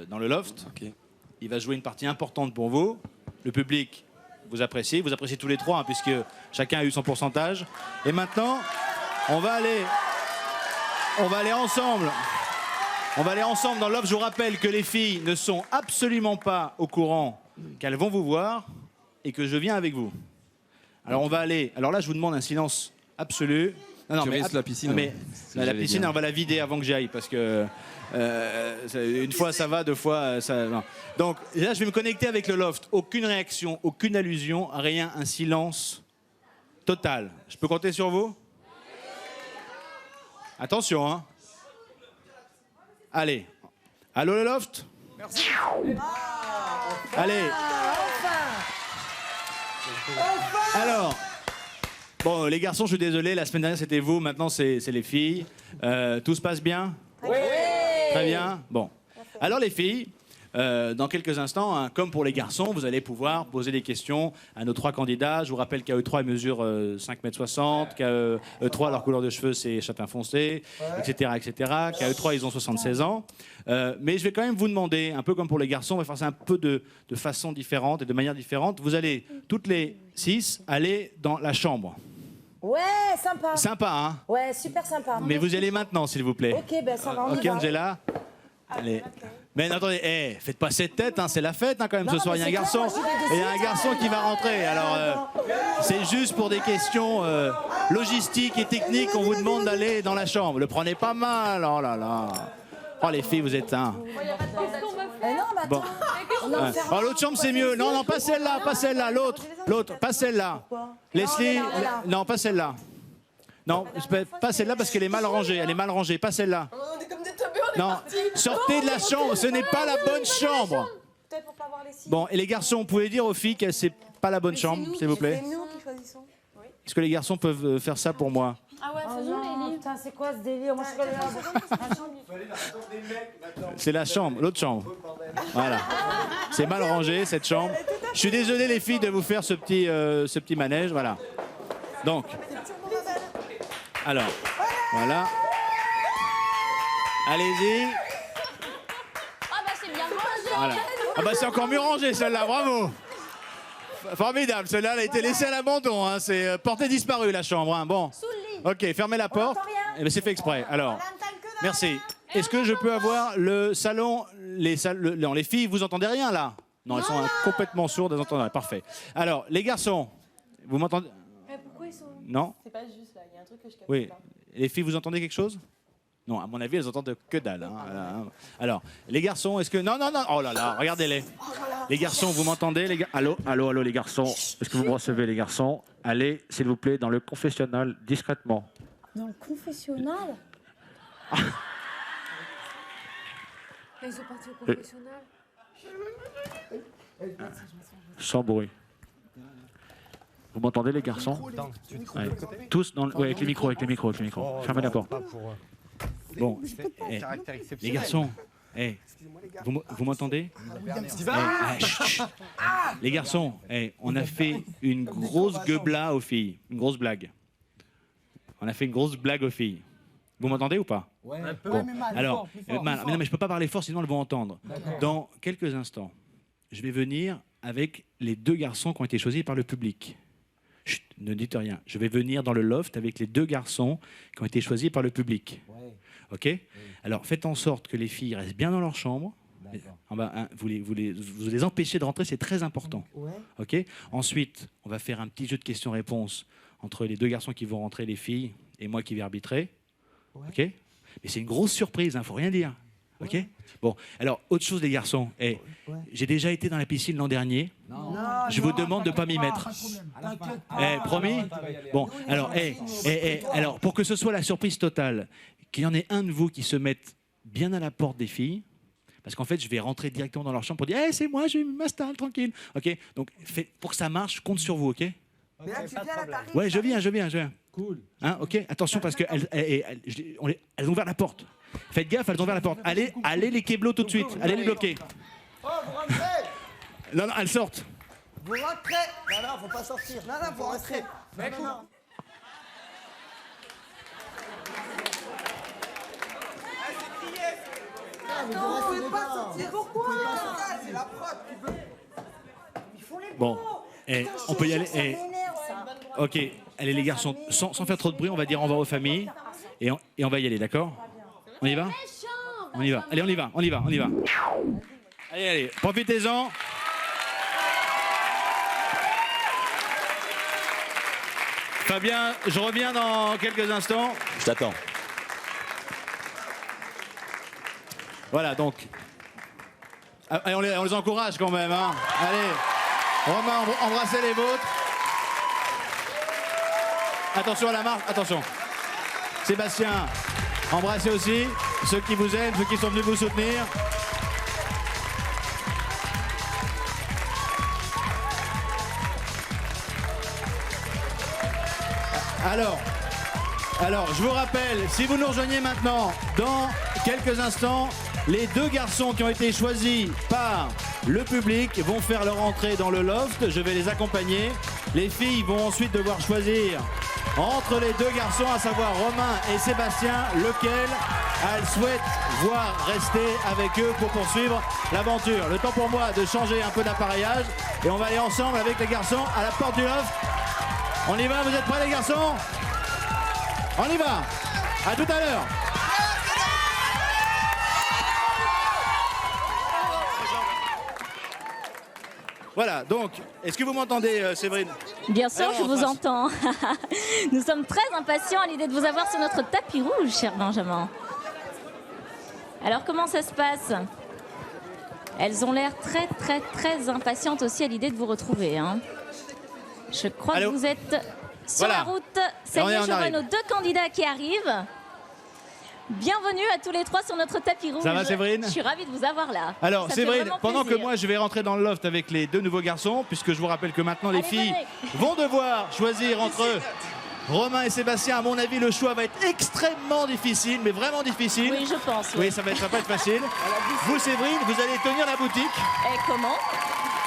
dans le loft. Okay. Il va jouer une partie importante pour vous. Le public vous apprécie tous les trois, hein, puisque chacun a eu son pourcentage. Et maintenant, on va aller ensemble. On va aller ensemble dans le loft. Je vous rappelle que les filles ne sont absolument pas au courant qu'elles vont vous voir et que je viens avec vous. Alors on va aller. Alors là, je vous demande un silence absolu. Non, tu mais risques la piscine. Mais la piscine, on va la vider avant que j'y aille parce que une fois ça va, deux fois ça. Non. Donc là, je vais me connecter avec le loft. Aucune réaction, aucune allusion, rien, un silence total. Je peux compter sur vous? Attention, hein. Allez. Allô le loft? Merci. Allez. Alors. Bon, les garçons, je suis désolé, la semaine dernière c'était vous, maintenant c'est les filles. Tout se passe bien? Oui. Très bien. Bon. Alors les filles, dans quelques instants, hein, comme pour les garçons, vous allez pouvoir poser des questions à nos trois candidats. Je vous rappelle qu'à E3, ils mesurent 5,60 m, qu'à E3, leur couleur de cheveux c'est châtain foncé, etc., etc. Qu'à E3, ils ont 76 ans. Mais je vais quand même vous demander, un peu comme pour les garçons, on va faire ça un peu de façon différente et de manière différente. Vous allez, toutes les 6, aller dans la chambre. Ouais, sympa. Sympa, hein? Ouais, super sympa. Mais vous y allez maintenant, s'il vous plaît. Ok, ben ça va, on y Ok, va. Angela. Allez. Mais non, attendez, faites pas cette tête, hein, c'est la fête hein, quand même Non, ce soir. Il y a un mais c'est garçon, clair, moi, je et il y a un garçon qui va rentrer. Alors, c'est juste pour des questions logistiques et techniques qu'on vous demande d'aller dans la chambre. Le prenez pas mal, oh là là. Oh les filles, vous êtes un. Bon. Ouais. Oh, l'autre chambre c'est mieux. Non, non, pas celle-là, pas celle-là. L'autre, pas celle-là. Leslie, non, pas celle-là. Non, pas celle-là parce qu'elle est mal rangée. Elle est mal rangée, pas celle-là. Non, sortez de la chambre, ce n'est pas la bonne chambre. Bon, et les garçons, vous pouvez dire aux filles que c'est pas la bonne chambre, s'il vous plaît. C'est nous qui choisissons. Est-ce que les garçons peuvent faire ça pour moi? Ah ouais, faisons les lits. Putain, c'est quoi ce délire? Moi, je suis C'est la chambre, l'autre chambre. Voilà. C'est mal rangé, cette chambre. Je suis désolé, les filles, de vous faire ce petit manège. Voilà. Donc. Alors, voilà. Allez-y. Ah bah c'est bien rangé. Voilà. Ah bah c'est encore mieux rangé, celle-là. Bravo. Formidable. Celle-là, elle a été laissée à l'abandon. Hein. C'est portée disparue, la chambre. Hein. Bon. Ok, fermez la porte. Eh ben, c'est fait exprès. Alors, merci. Est-ce que je peux avoir le salon, les filles, vous entendez rien là? Non, elles sont complètement sourdes, elles entendent rien. Parfait. Alors, les garçons, vous m'entendez? Mais pourquoi ils sont... Non? C'est pas juste là, il y a un truc que je capte Oui. pas. Les filles, vous entendez quelque chose? Non, à mon avis, elles entendent que dalle. Hein. Voilà. Alors, les garçons, est-ce que... Non, non, non. Oh là là, regardez-les. Les garçons, vous m'entendez les Allô, allô, allô, les garçons. Est-ce que vous me recevez, les garçons? Allez, s'il vous plaît, dans le confessionnal, discrètement. Dans le confessionnal? Ils sont partis au confessionnal. Sans bruit. Vous m'entendez, les garçons? Ouais. Tous dans le... ouais, avec les micros, avec les micros, avec les micros. Fermez la porte. Bon, les garçons, hey, vous m'entendez? Les garçons, hey, on a fait une grosse gueubla aux filles, une grosse blague. On a fait une grosse blague aux filles. Vous m'entendez ou pas? Ouais. Bon. Alors, mais non, mais je peux pas parler fort, sinon elles vont entendre. Dans quelques instants, je vais venir avec les 2 garçons qui ont été choisis par le public. Chut, ne dites rien. Je vais venir dans le loft avec les 2 garçons qui ont été choisis par le public. Ok? Alors, faites en sorte que les filles restent bien dans leur chambre. Vous les empêchez de rentrer, c'est très important. Ok? Ensuite, on va faire un petit jeu de questions-réponses entre les 2 garçons qui vont rentrer, les filles, et moi qui vais arbitrer. Ok? Mais c'est une grosse surprise, il ne faut rien dire. Ok? Bon, alors, autre chose, les garçons. J'ai déjà été dans la piscine l'an dernier. Je vous demande de ne pas m'y mettre. Promis? Bon, alors, alors, pour que ce soit la surprise totale, qu'il y en ait un de vous qui se mette bien à la porte des filles, parce qu'en fait, je vais rentrer directement dans leur chambre pour dire « c'est moi, je m'installe, tranquille. » Ok? Donc, pour que ça marche, je compte sur vous, ok? Mais là, tu viens à Paris. Ouais, je viens. Cool. Hein, ok? Attention, parce qu'elles ont ouvert la porte. Faites gaffe, elles ont ouvert la porte. Allez les kéblos tout de suite. Allez les bloquer. Oh, vous rentrez. Non, elles sortent. Vous rentrez. Non, faut pas sortir. Non, vous rentrez. Non. Non, vous pouvez pas sortir. Pourquoi? C'est la prod qui veut. Ils font les bon, on peut y aller. Ok, allez les garçons, sans faire trop de bruit, on va dire au revoir aux familles et on va y aller, d'accord? On y va? On y va. Allez, on y va. Allez, profitez-en. Fabien, je reviens dans quelques instants. Je t'attends. Voilà, donc. Allez, on les encourage quand même. Hein. Allez, Romain, embrassez les vôtres. Attention à la marque, attention. Sébastien, embrassez aussi ceux qui vous aiment, ceux qui sont venus vous soutenir. Alors, je vous rappelle, si vous nous rejoignez maintenant, dans quelques instants, les 2 garçons qui ont été choisis par le public vont faire leur entrée dans le loft. Je vais les accompagner. Les filles vont ensuite devoir choisir entre les 2 garçons, à savoir Romain et Sébastien, lequel elles souhaitent voir rester avec eux pour poursuivre l'aventure. Le temps pour moi de changer un peu d'appareillage et on va aller ensemble avec les garçons à la porte du loft. On y va, vous êtes prêts les garçons? On y va. À tout à l'heure. Voilà, donc, est-ce que vous m'entendez, Séverine? Bien sûr, je vous entends. Nous sommes très impatients à l'idée de vous avoir sur notre tapis rouge, cher Benjamin. Alors, comment ça se passe? Elles ont l'air très impatientes aussi à l'idée de vous retrouver. Hein. Je crois que vous êtes sur la route. Ça y est, je vois nos 2 candidats qui arrivent. Bienvenue à tous les 3 sur notre tapis rouge. Ça va, Séverine? Je suis ravie de vous avoir là. Alors, Séverine, pendant que plaisir. moi je vais rentrer dans le loft avec les 2 nouveaux garçons, puisque je vous rappelle que maintenant les filles vont devoir choisir entre Romain et Sébastien. À mon avis, le choix va être extrêmement difficile, mais vraiment difficile. Oui, je pense. Oui, ça va pas être facile. Vous, Séverine, vous allez tenir la boutique. Et comment?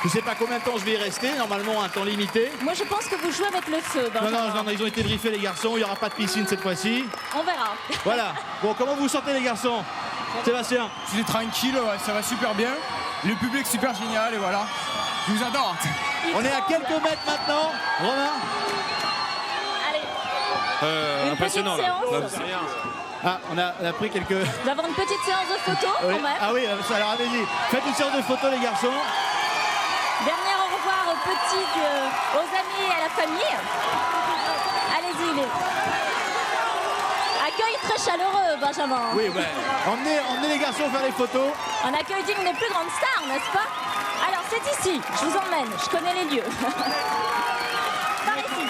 Je ne sais pas combien de temps je vais y rester, normalement un temps limité. Moi, je pense que vous jouez avec le feu, Benjamin. Non, ils ont été briefés, les garçons. Il n'y aura pas de piscine cette fois-ci. On verra. Voilà. Bon, comment vous sentez, les garçons? Sébastien? C'est tranquille, ça va super bien. Le public super génial et voilà. Je vous adore. On est à quelques mètres maintenant. Romain? Allez. Impressionnant. Petite séance. Ah, on a pris quelques... Nous avons une petite séance de photos Oui. quand même. Ah oui, alors allez-y. Faites une séance de photos, les garçons. Dernier au revoir aux petits, aux amis et à la famille. Allez-y, accueil très chaleureux, Benjamin. Oui, ouais. Emmenez les garçons faire les photos. Un accueil digne des plus grandes stars, n'est-ce pas? Alors, c'est ici, je vous emmène, je connais les lieux. Par ici.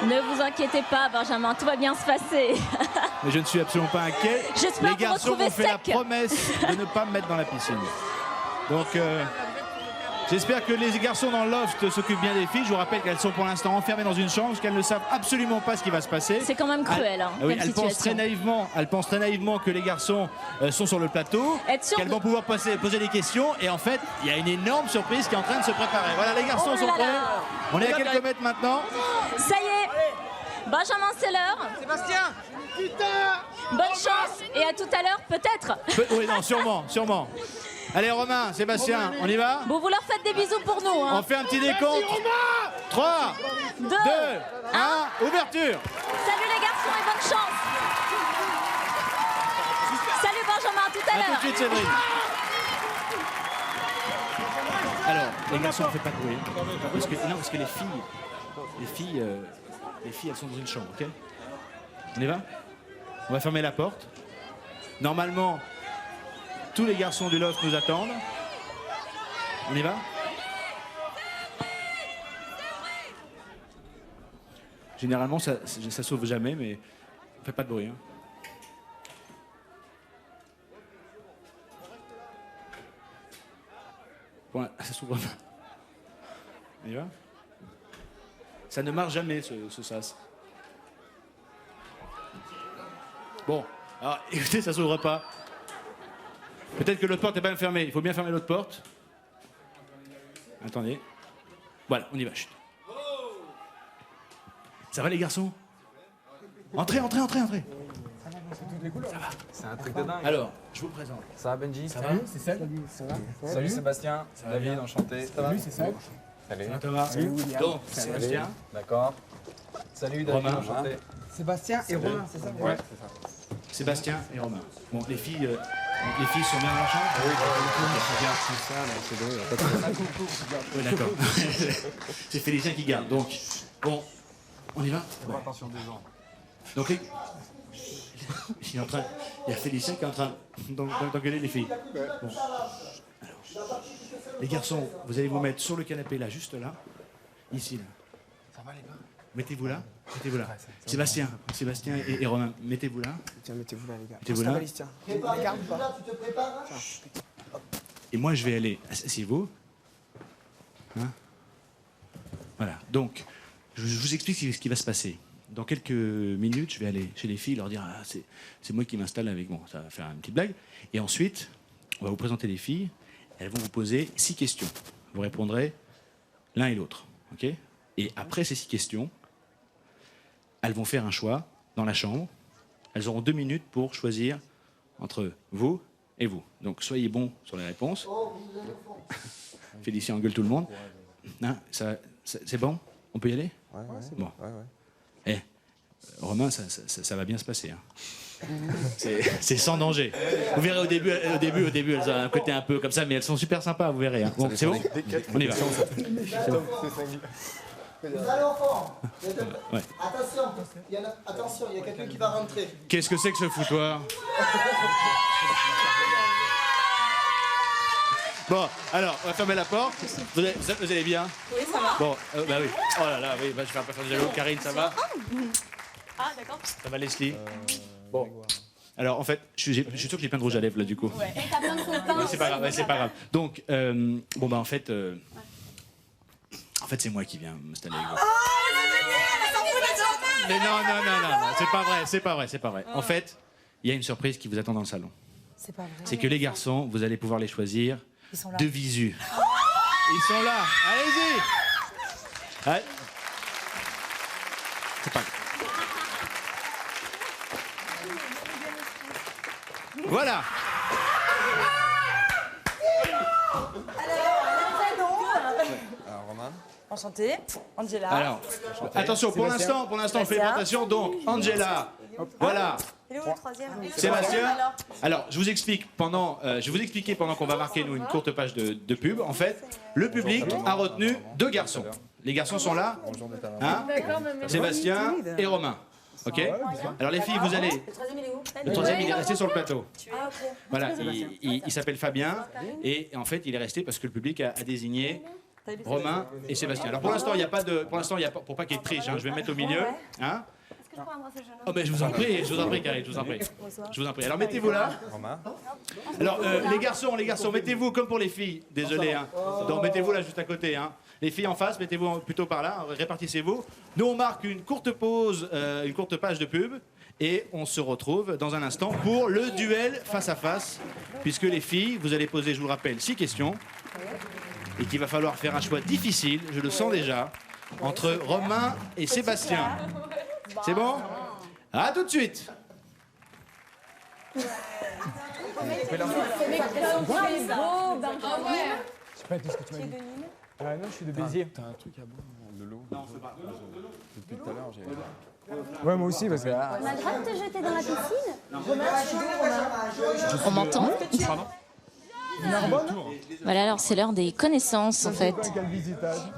Ne vous inquiétez pas, Benjamin, tout va bien se passer. Mais je ne suis absolument pas inquiet. J'espère Les garçons vous retrouver m'ont fait la sec. promesse de ne pas me mettre dans la piscine. Donc, J'espère que les garçons dans le loft s'occupent bien des filles. Je vous rappelle qu'elles sont pour l'instant enfermées dans une chambre parce qu'elles ne savent absolument pas ce qui va se passer. C'est quand même cruel, hein, Oui, comme elles pensent situation. très naïvement que les garçons sont sur le plateau, qu'elles vont pouvoir poser des questions. Et en fait, il y a une énorme surprise qui est en train de se préparer. Voilà, les garçons sont prêts. On est à quelques mètres maintenant. Ça y est, Benjamin, c'est l'heure. Sébastien, putain. Bonne chance et à tout à l'heure, peut-être. Oui, non, sûrement. Allez, Romain, Sébastien, on y va? Bon, vous leur faites des bisous pour nous. Hein. On fait un petit décompte. 3, 2, 1, ouverture. Salut les garçons et bonne chance. Salut Benjamin, à tout à À l'heure. tout de suite, Séverine. Alors, les garçons, ne faites pas de bruit. Parce que les filles, elles sont dans une chambre, ok? On y va? On va fermer la porte. Normalement, tous les garçons du loft nous attendent. On y va? Généralement, ça sauve jamais, mais on fait pas de bruit. Hein. Bon, ça s'ouvre pas. On y va? Ça ne marche jamais, ce sas. Bon, alors écoutez, ça s'ouvre pas. Peut-être que l'autre porte n'est pas fermée. Il faut bien fermer l'autre porte. Attendez. Voilà, on y va. Chut. Ça va les garçons? Entrez. Ça va. C'est un truc de dingue. Alors, je vous présente. Ça va Benji? Ça va? C'est Seb? Salut Sébastien. David, enchanté. Salut, c'est Seb. Salut. Thomas. Donc, Sébastien. D'accord. Salut David, Romain. enchanté. Sébastien et Romain, c'est ça? Ouais, c'est ça. Sébastien et Romain. Bon, les filles sont bien dans la chambre? Oui, regarde, c'est ça, là, c'est drôle. Oui, d'accord. C'est Félicien qui garde. Donc, bon, on y va? Bon. Attention des gens. Donc, il y a Félicien qui est en train d'engueuler les filles. Bon. Alors, les garçons, vous allez vous mettre sur le canapé là, juste là. Ici, là. Ça va les gars? Mettez-vous là. Sébastien et Romain, mettez-vous là. Tiens, mettez-vous là, les gars. Mettez-vous là. Tu te prépares? Et moi, je vais aller. Asseyez-vous. Hein? Voilà. Donc, je vous explique ce qui va se passer. Dans quelques minutes, je vais aller chez les filles, leur dire c'est moi qui m'installe avec. Bon, ça va faire une petite blague. Et ensuite, on va vous présenter les filles. Elles vont vous poser 6 questions. Vous répondrez l'un et l'autre. OK? Et après ces 6 questions, elles vont faire un choix dans la chambre. Elles auront 2 minutes pour choisir entre vous et vous. Donc soyez bons sur les réponses. Félicien engueule tout le monde. Hein, c'est bon? On peut y aller? Ouais, c'est bon. Ouais. Romain, ça va bien se passer. Hein. C'est sans danger. Vous verrez au début, elles ont un côté un peu comme ça, mais elles sont super sympas, vous verrez. Hein. Bon, c'est bon? On y va. C'est bon. Vous allez en forme. Ouais. Attention, il y a quelqu'un qui va rentrer. Qu'est-ce que c'est que ce foutoir? Bon, alors, on va fermer la porte. Vous allez bien? Oui, ça va. Bon, bah oui. Oh là là, oui, bah, je vais pas faire de jaloux. Karine, ça va? Ah, d'accord. Ça va, Leslie? Bon. Alors, en fait, je suis sûr que j'ai plein de rouge à lèvres, là, du coup. Ouais. T'as plein de fond de teint. Ouais, c'est pas grave, ouais, c'est pas grave. Donc, bon, bah, en fait, c'est moi qui viens m'installer avec vous. Mais non, c'est pas vrai. En fait, il y a une surprise qui vous attend dans le salon. C'est pas vrai. C'est que les garçons, vous allez pouvoir les choisir Ils sont là. de visu. Ils sont là, allez-y. Ouais. C'est pas grave. Voilà. Alors, Romain? Enchanté, Angela. Alors, attention, pour l'instant, on fait une présentation. Donc, Angela, voilà. Il est où le troisième? Sébastien. Alors, je vous explique je vais vous expliquer pendant qu'on va marquer nous une courte page de pub. En fait, le public a retenu 2 garçons. Les garçons sont là. Hein? Sébastien et Romain. Ok? Alors les filles, vous allez. Le troisième, il est où? Le troisième, il est resté sur le plateau. Ah, ok. Voilà, il s'appelle Fabien et en fait, il est resté parce que le public a désigné Romain et Sébastien. Alors pour l'instant, il n'y a pas de, pour pas qu'il y ait de triche. Hein, je vais me mettre au milieu. Hein? que je peux embrasser le jeune homme? Oh ben je vous en prie, Karine, je vous en prie. Je vous en prie. Alors mettez-vous là. Alors les garçons, mettez-vous comme pour les filles. Désolé, hein. Donc mettez-vous là juste à côté, hein. Les filles en face, mettez-vous plutôt par là. Répartissez-vous. Nous on marque une courte pause, une courte page de pub, et on se retrouve dans un instant pour le duel face à face, puisque les filles, vous allez poser, je vous le rappelle, 6 questions, et qu'il va falloir faire un choix difficile. Je le sens déjà. Entre Romain et Sébastien. C'est bon? À tout de suite. Je sais pas tout ce que tu m'as dit. Non, je suis de Béziers. T'as un truc à boire de l'eau? Non, c'est pas. Depuis tout à l'heure, j'ai... Ouais, moi aussi, parce que... On a le droit de te jeter dans la piscine? On m'entend? Pardon? Voilà, alors c'est l'heure des connaissances en fait.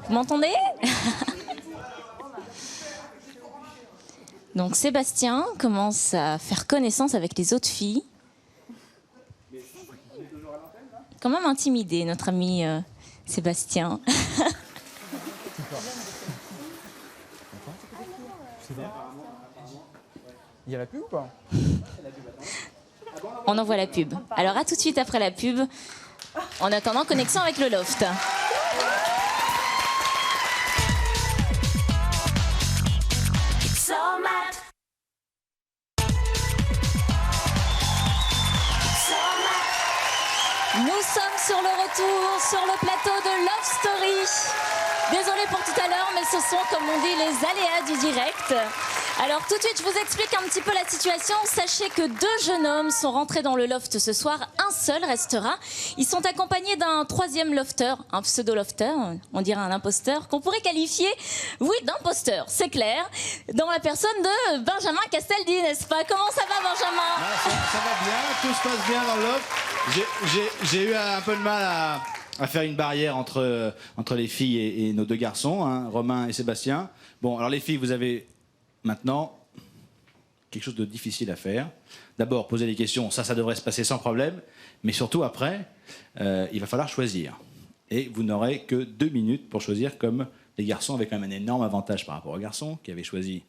Vous m'entendez? Donc Sébastien commence à faire connaissance avec les autres filles. Quand même intimidé, notre ami Sébastien. Il y a la pub ou pas? On envoie la pub. Alors à tout de suite après la pub. En attendant, connexion avec le loft. Nous sommes sur le retour sur le plateau de Love Story. Désolée pour tout à l'heure, mais ce sont, comme on dit, les aléas du direct. Alors tout de suite, je vous explique un petit peu la situation. Sachez que 2 jeunes hommes sont rentrés dans le loft ce soir. Un seul restera. Ils sont accompagnés d'un 3e lofter, un pseudo-lofter, on dirait un imposteur, qu'on pourrait qualifier, oui, d'imposteur, c'est clair, dans la personne de Benjamin Castaldi, n'est-ce pas? Comment ça va, Benjamin? Ça va bien, tout se passe bien dans le loft. J'ai eu un peu de mal à faire une barrière entre les filles et nos 2 garçons, hein, Romain et Sébastien. Bon, alors les filles, vous avez maintenant quelque chose de difficile à faire. D'abord, poser des questions, ça devrait se passer sans problème. Mais surtout, après, il va falloir choisir. Et vous n'aurez que 2 minutes pour choisir, comme les garçons avaient quand même un énorme avantage par rapport aux garçons qui avaient choisi.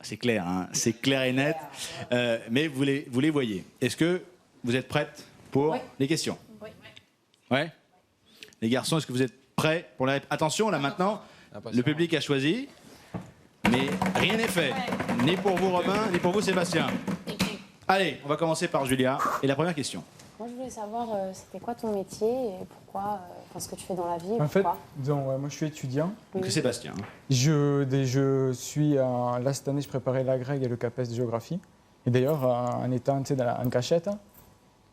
C'est clair, hein, c'est clair et net. Mais vous les voyez. Est-ce que vous êtes prêtes pour les questions? Oui. Ouais. Les garçons, est-ce que vous êtes prêts pour la... Attention, là maintenant, le public a choisi, mais rien n'est fait. Ni pour vous, Romain, ni pour vous, Sébastien. Allez, on va commencer par Julia. Et la première question. Moi, je voulais savoir, c'était quoi ton métier et pourquoi, ce que tu fais dans la vie. En fait, donc, moi je suis étudiant. Donc c'est Sébastien. Je suis, là cette année, je préparais l'agrég et le CAPES de géographie. Et d'ailleurs, en étant en cachette,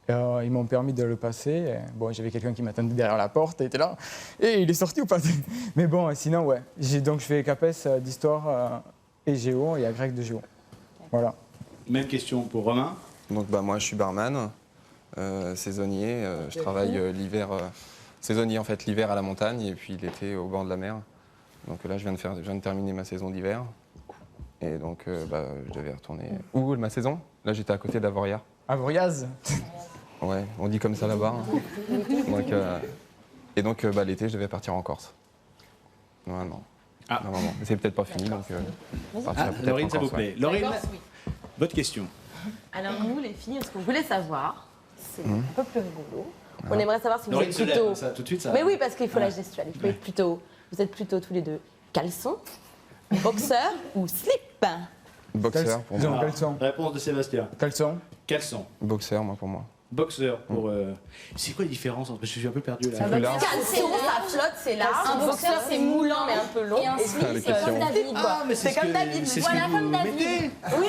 ils m'ont permis de le passer. Et, bon, j'avais quelqu'un qui m'attendait derrière la porte, il était là. Et il est sorti ou pas? Mais bon, sinon, ouais. Donc je fais CAPES d'histoire et géo et agrég de géo. Voilà. Même question pour Romain. Donc moi je suis barman, saisonnier. Je travaille l'hiver, saisonnier en fait l'hiver à la montagne et puis l'été au bord de la mer. Donc là je viens de terminer ma saison d'hiver. Et donc je devais retourner. Où ma saison? Là j'étais à côté d'Avoria. Avoriaz? Ouais, on dit comme ça là-bas. Donc l'été je devais partir en Corse. Normalement. Normalement. Mais c'est peut-être pas fini donc. Laurine, ça vous plaît. Laurine, votre question. Alors nous les filles, ce qu'on voulait savoir, c'est un peu plus rigolo. Ah. On aimerait savoir si vous Laurine êtes se lève, plutôt... ça, tout de suite, ça... Mais oui, parce qu'il faut la gestuelle. Vous êtes plutôt tous les 2 caleçon, boxeur ou slip? Boxeur pour moi. Caleçon. Réponse de Sébastien. Caleçon. Caleçon. Boxeur moi pour moi. Boxeur pour... C'est quoi la différence entre... Je suis un peu perdu là. Caleçon, ça flotte, c'est large. Un boxeur, c'est moulant mais un peu long. Et un slip, c'est comme David. C'est comme David. C'est ce que vous mettez. Oui,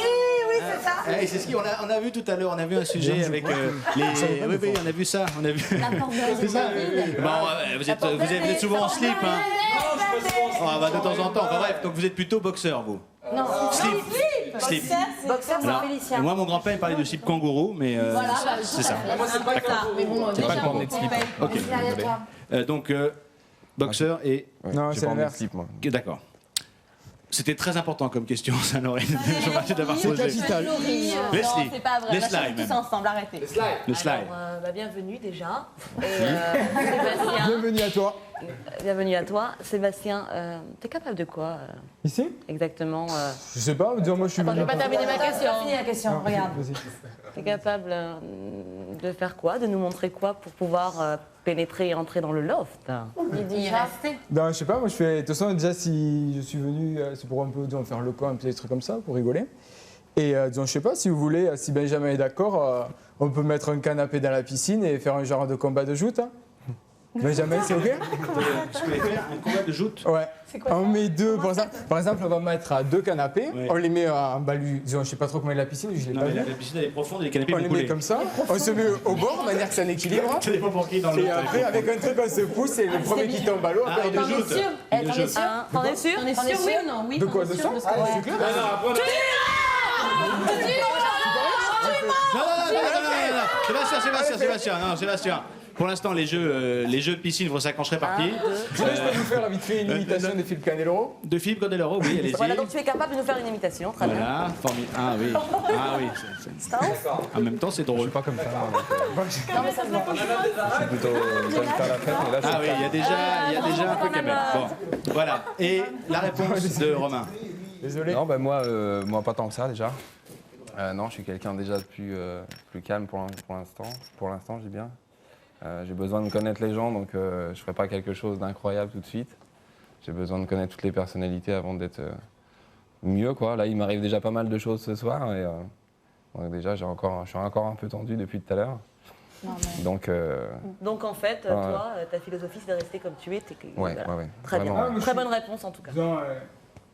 c'est ça. Et c'est ce qu'on a vu tout à l'heure. On a vu un sujet avec les... Oui, on a vu ça. On a vu... C'est ça. Bon, vous êtes souvent en slip, hein. De temps en temps. Enfin bref, donc vous êtes plutôt boxeur, vous. Non, slip. Boxeur, c'est Félicien. Moi, mon grand-père, il parlait de slip kangourou, mais c'est ça. Moi, c'est pas C'est pas cornet de slip. Ok, désolé. Donc, boxeur et... Non, c'est l'inverse. slip moi. D'accord. C'était très important comme question, ça, Laurine. Je vous remercie d'avoir posé. Capital. Leslie. C'est pas vrai, Les on a slides, tous même. ensemble, arrêtez. Le slide. Alors, bienvenue déjà. Sébastien. Bienvenue à toi. Bienvenue à toi. Sébastien, t'es capable de quoi Ici exactement Je sais pas, disons, moi je suis Attends, venu. j'ai pas terminé ma question. Fini la question, regarde. T'es capable de faire quoi? De nous montrer quoi pour pouvoir pénétrer et entrer dans le loft? Il est resté. Non, je sais pas, moi je fais. De toute façon, déjà, si je suis venu, c'est pour un peu disons, faire le coin, un peu des trucs comme ça, pour rigoler. Et disons, je sais pas, si vous voulez, si Benjamin est d'accord, on peut mettre un canapé dans la piscine et faire un genre de combat de joute. Hein. Benjamin, c'est OK? Tu peux faire un combat de joute? Ouais. quoi, On met deux, par exemple, on va mettre deux canapés, on les met en balu, disons, je sais pas trop comment est la piscine, je l'ai Non, pas mais vu. la piscine elle est profonde et les canapés On vont les couler. met comme ça, on se met au bord de manière que c'est un équilibre. Ça dépend pour qui dans le. Et après, avec un truc, on se pousse et le premier qui tombe à l'eau, Ah, après il de le joute. joute. Il le joute. T'en es sûr? T'en es sûr, oui ou non? Oui. De quoi, de ça? Parce que- C'est clair? Non, Sébastien. Pour l'instant, les jeux de piscine vont s'accrocher par qui? Sinon, je peux vous faire vite fait une imitation de Philippe Candeloro. De Philippe Candeloro, oui, allez-y. Voilà, donc tu es capable de nous faire une imitation, très bien. Voilà, formidable. Ah oui, C'est un ouf. En même temps, c'est drôle. Je suis pas comme ça. Non, mais ça se voit. Je suis plutôt j'aime faire la fête, mais là je Ah oui, il y a déjà un peu quand même. Bon, voilà. Et la réponse de Romain. Désolé. Non, moi pas tant que ça déjà. Non, je suis quelqu'un déjà de plus calme pour l'instant. Pour l'instant, je dis bien. J'ai besoin de connaître les gens, donc je ne ferai pas quelque chose d'incroyable tout de suite. J'ai besoin de connaître toutes les personnalités avant d'être mieux, quoi. Là, il m'arrive déjà pas mal de choses ce soir, et donc déjà, je suis encore un peu tendu depuis tout à l'heure. Donc en fait, toi, ta philosophie, c'est de rester comme tu es. Ouais. Très bien. Vraiment, Très bonne réponse, en tout cas. Disons,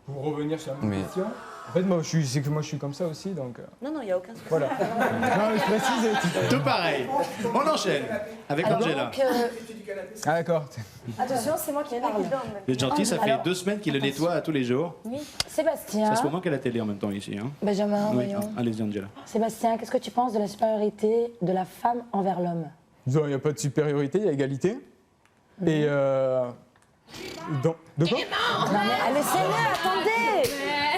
pour revenir sur la même question, en fait, moi je suis comme ça aussi, donc... Non, il n'y a aucun souci. Voilà. Non, mais je précise... Tout pareil. On enchaîne avec Angela. Ah d'accord. Attention, c'est moi qui parle. Vous êtes gentil, ça fait 2 semaines qu'il le nettoie tous les jours. Oui. Sébastien. Ça se moment qu'à la télé en même temps ici. Hein. Benjamin, Oui, voyons. allez-y Angela. Sébastien, qu'est-ce que tu penses de la supériorité de la femme envers l'homme? Disons, il n'y a pas de supériorité, il y a égalité. Et de quoi? Non mais laissez-le, attendez.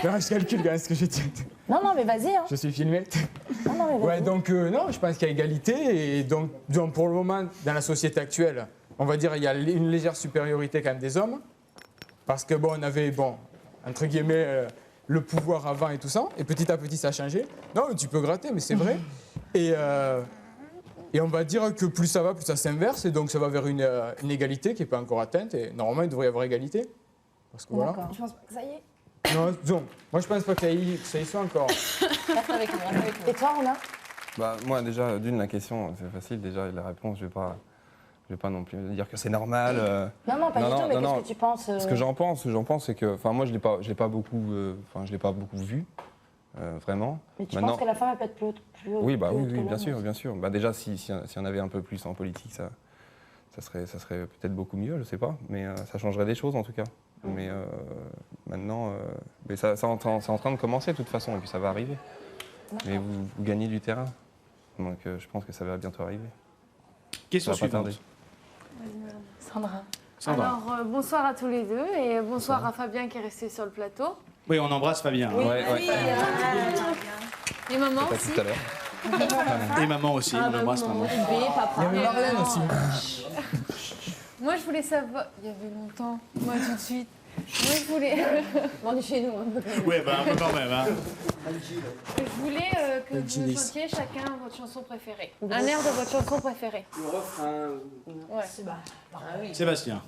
Non, je calcule quand même ce que j'ai dit. Non, mais vas-y. Hein. Je suis filmé. Non, mais vas-y. Ouais, donc non, je pense qu'il y a égalité. Et donc, pour le moment, dans la société actuelle, on va dire qu'il y a une légère supériorité quand même des hommes. Parce que bon, on avait, entre guillemets, le pouvoir avant et tout ça. Et petit à petit, ça a changé. Non, tu peux gratter, mais c'est vrai. Et on va dire que plus ça va, plus ça s'inverse. Et donc, ça va vers une égalité qui n'est pas encore atteinte. Et normalement, il devrait y avoir égalité. Parce que voilà. Je pense pas que ça y est. Non, disons, moi je pense pas que ça y soit encore. Et toi, Romain? moi déjà, la question, c'est facile. Déjà, la réponse, je vais pas non plus dire que c'est normal. Non, pas du tout, mais qu'est-ce que tu penses Ce que j'en pense, c'est que, moi, je l'ai pas beaucoup vu, vraiment. Mais tu penses que la femme, elle peut être plus haute? Oui, bien sûr. Déjà, si on avait un peu plus en politique, ça serait peut-être beaucoup mieux, je sais pas, mais ça changerait des choses en tout cas. Mais maintenant, c'est en train de commencer de toute façon, et puis ça va arriver. Mais vous gagnez du terrain, donc je pense que ça va bientôt arriver. Question suivante. Sandra. Sandra. Alors, bonsoir à tous les deux et bonsoir à Fabien qui est resté sur le plateau. Oui, on embrasse Fabien. Oui, hein. Et maman Pas aussi. tout à l'heure. Et maman aussi, on embrasse maman. Il y avait Marlène aussi. Moi, je voulais savoir. Il y avait longtemps. Moi, tout de suite. Moi, je voulais. On est chez nous. Ouais, un peu quand même. Hein. Je voulais que vous me chantiez chacun votre chanson préférée. Un air de votre chanson préférée. Le refrain. Ouais. Sébastien.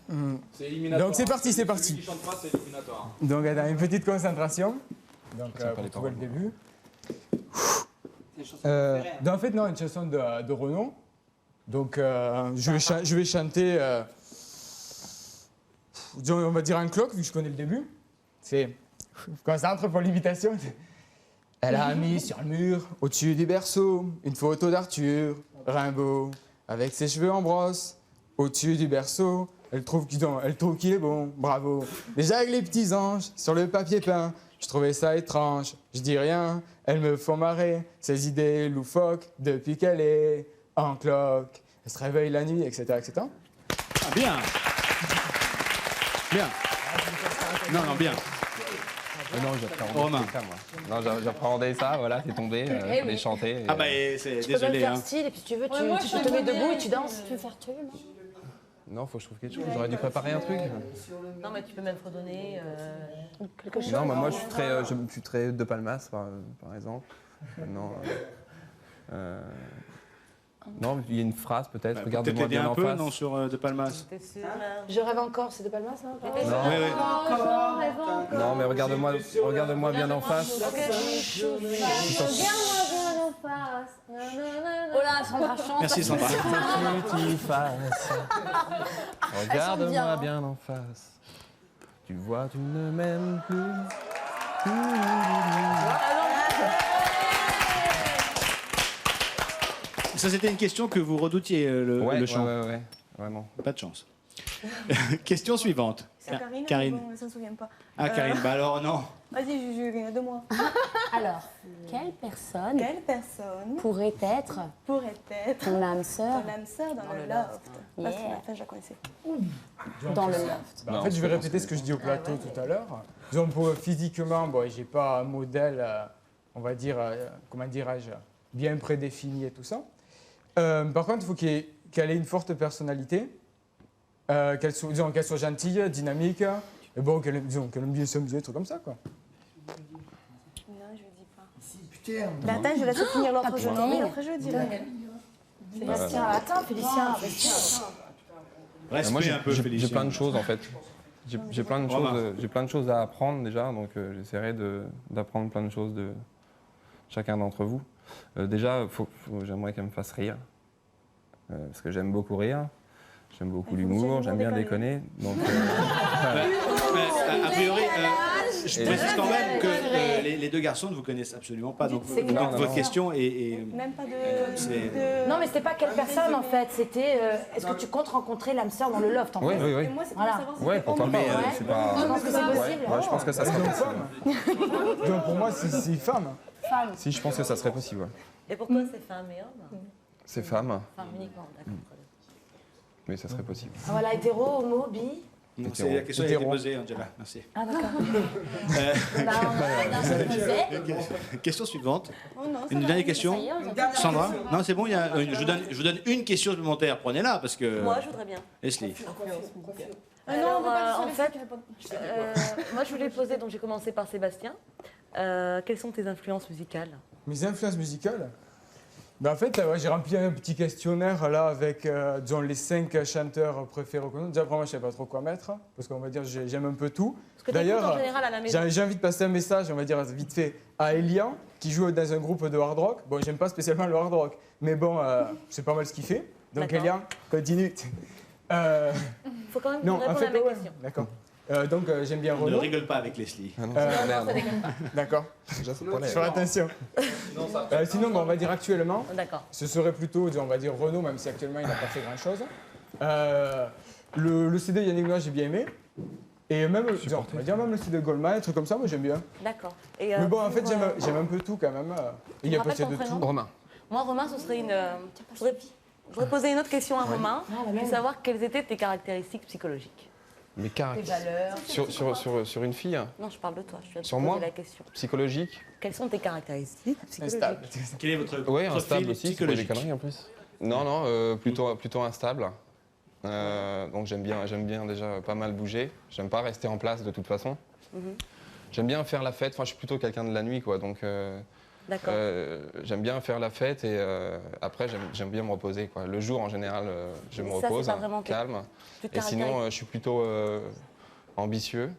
Donc c'est parti. Qui chante pas, c'est éliminatoire. Donc attends, une petite concentration. Donc pour trouver le début. En fait, non, une chanson de Renaud. Donc je vais chanter, on va dire un clock, vu que je connais le début. C'est, concentre pour l'imitation. Elle a mis sur le mur, au-dessus du berceau, une photo d'Arthur Rimbaud, avec ses cheveux en brosse, au-dessus du berceau. Elle trouve qu'il est bon, bravo. Déjà avec les petits anges, sur le papier peint, je trouvais ça étrange. Je dis rien, elles me font marrer, ces idées loufoques, depuis qu'elle est en cloque. Elle se réveille la nuit, etc. etc. Ah, bien. Bien. Non, bien. Non, j'appréhendais ça, voilà, c'est tombé, je l'ai chanté. Ah bah, c'est Tu peux même désolé. faire Hein. style, et puis si tu veux, Ouais, moi, tu je te chante mets bien, debout et mais- tu danses. Tu veux faire tu veux, non? Non, faut que je trouve quelque chose. J'aurais dû préparer un truc. Non, mais tu peux même redonner quelque chose. Non, mais moi, je suis très De Palmas, par exemple. Non. Non, il y a une phrase peut-être. Bah, Regardez-moi peut-être bien un en peu, face. non, sur De Palmas. Je rêve encore, c'est De Palmas, non? Non, mais regarde-moi bien en face. Oh là, Sandra chante. Merci, Sandra. Regarde-moi bien en face. Tu vois, tu ne m'aimes plus. Ça, c'était une question que vous redoutiez, le chant. Ouais, vraiment. Pas de chance. Question suivante. C'est Karine. Karine. Bon, elle s'en souvient pas. Ah, Karine, bah alors non. Vas-y, Juju, de moi. Alors, quelle personne pourrait être ton âme sœur dans le loft? Parce que la fin, je la connaissais. Dans le loft. En fait, je vais répéter ce que je dis au plateau tout à l'heure. Disons, physiquement, bon, j'ai pas un modèle, on va dire, comment dirais-je, bien prédéfini et tout ça. Par contre, il faut qu'elle ait une forte personnalité, qu'elle soit gentille, dynamique, et bon, qu'elle aime bien s'amuser, des trucs comme ça, quoi. Non, je dis pas. Putain. Attends, je laisse finir l'autre jeu. Non, mais après, je dirai. Sébastien, attends, Félicien. Moi, j'ai plein de choses en fait. J'ai plein de choses à apprendre déjà, donc j'essaierai d'apprendre plein de choses de chacun d'entre vous. Déjà, j'aimerais qu'elle me fasse rire, parce que j'aime beaucoup rire. J'aime beaucoup l'humour, j'aime bien déconner. Donc, a priori, je précise quand même que les deux garçons ne vous connaissent absolument pas. Donc, votre question est. Même pas de. Non, mais c'était pas quelle personne en fait. C'était est-ce que tu comptes rencontrer l'âme sœur dans le loft en fait? Oui. Et moi, c'est pour Voilà. savoir si Ouais, c'est pourquoi homme. pas. C'est pas. Je pense que c'est possible. Ouais, je pense que ça serait possible. Donc, pour moi, c'est femme. Si, je pense que ça serait possible. Ouais. Et pourquoi c'est femme et homme? C'est femme, Femme uniquement, d'accord. mais ça serait possible. Ah, voilà, hétéro, homo, bi. Non, c'est la question qui a été posée, Angela. Merci. Ah d'accord. Question suivante. Oh non, ça Une va. dernière question. Ça y est, on a- Sandra? Non, c'est bon, je vous donne une question supplémentaire. Prenez-la parce que. Moi, je voudrais bien. Leslie. Alors, pas en fait, moi je voulais poser, donc j'ai commencé par Sébastien. Quelles sont tes influences musicales? Mes influences musicales? Ben en fait, j'ai rempli un petit questionnaire là avec disons, les 5 chanteurs préférés. Déjà, pour moi, je ne savais pas trop quoi mettre, parce qu'on va dire j'aime un peu tout. que t'écoutes en général à la maison. J'ai envie de passer un message, on va dire vite fait, à Elian, qui joue dans un groupe de hard rock. Bon, j'aime pas spécialement le hard rock, mais bon, c'est pas mal ce qu'il fait. Donc Elian, continue. Faut quand même non, répondre en fait, à mes ouais, questions. d'accord. Donc j'aime bien Ne Renaud. rigole pas avec Leslie. D'accord. Je ferai attention. Sinon, bon, on va dire actuellement, ce serait plutôt, on va dire Renaud, même si actuellement il n'a pas fait grand-chose. Le CD Yannick Noah, j'ai bien aimé. Et même, on va dire même le CD de Goldman, des trucs comme ça, moi j'aime bien. D'accord. Mais bon, en fait, j'aime un peu tout quand même. Il y a possible de tout. Romain. Moi, Romain, ce serait une. Je voudrais poser une autre question à Romain, pour savoir quelles étaient tes caractéristiques psychologiques. Mes caractères. Tes valeurs. Sur une fille? Non, je parle de toi. Je viens de te Sur poser moi? la question. Psychologique? Quelles sont tes caractéristiques psychologiques? Quel est votre Oui, profil instable aussi, c'est pas des psychologique? conneries en plus. Non, plutôt instable. Donc j'aime bien déjà pas mal bouger. J'aime pas rester en place de toute façon. J'aime bien faire la fête. Enfin, je suis plutôt quelqu'un de la nuit, quoi. Donc j'aime bien faire la fête et après j'aime bien me reposer, quoi. Le jour en général, je me repose, calme. Et sinon, je suis plutôt ambitieux.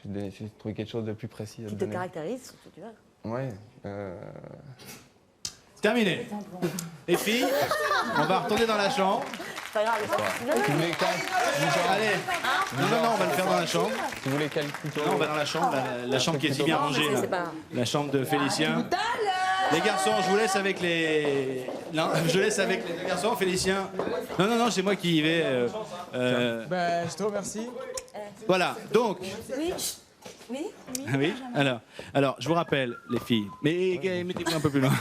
J'ai trouvé quelque chose de plus précis à Qui te donner. caractérise, surtout, tu vois. Ouais. Terminé. Les filles, on va retourner dans la chambre. C'est pas grave, Allez. Non, on va le faire dans la chambre. Tu voulais quel plutôt? Non, on va dans la chambre, la chambre qui est si bien rangée. là. La chambre de Félicien. Les garçons, je vous laisse avec les. Non, je laisse avec les deux garçons, Félicien. Non, c'est moi qui y vais. Ben, je te remercie. Voilà, donc. Oui. Oui. Oui. Alors, je vous rappelle, les filles. Mais mettez-vous un peu plus loin.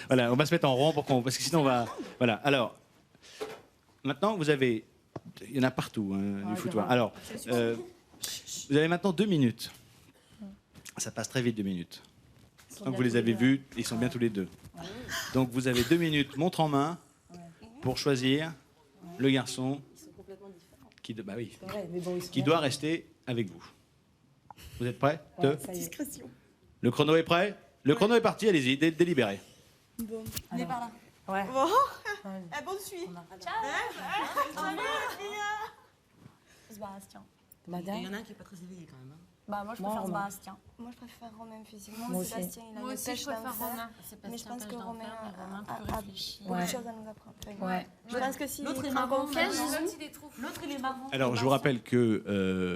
Voilà, on va se mettre en rond parce que sinon on va. Voilà. Alors, maintenant vous avez. Il y en a partout du foutoir. Alors, vous avez maintenant 2 minutes. Ça passe très vite 2 minutes. Donc vous les avez vus, ils sont bien tous les deux. Donc vous avez 2 minutes, montre en main, pour choisir le garçon qui, bah oui, qui doit rester avec vous. Vous êtes prêts? Discrétion. Le chrono est prêt? Le chrono est parti, allez-y, délibérez. Bon. On est par là. Ouais. Bon. Eh, bonne suite. Ciao. Salut, Sébastien. Il y en a un qui n'est pas très éveillé quand même. Bah moi je préfère Sébastien. Moi je préfère Romain physiquement. Moi aussi. Sébastien il a Moi une aussi, pêche je préfère d'enfer. Romain. Mais je pense que Romain a plus réfléchi. beaucoup de choses à nous apprendre. Ouais. Je pense que si L'autre est il marrant. prend confiance, L'autre il est marrant. Alors, je vous rappelle que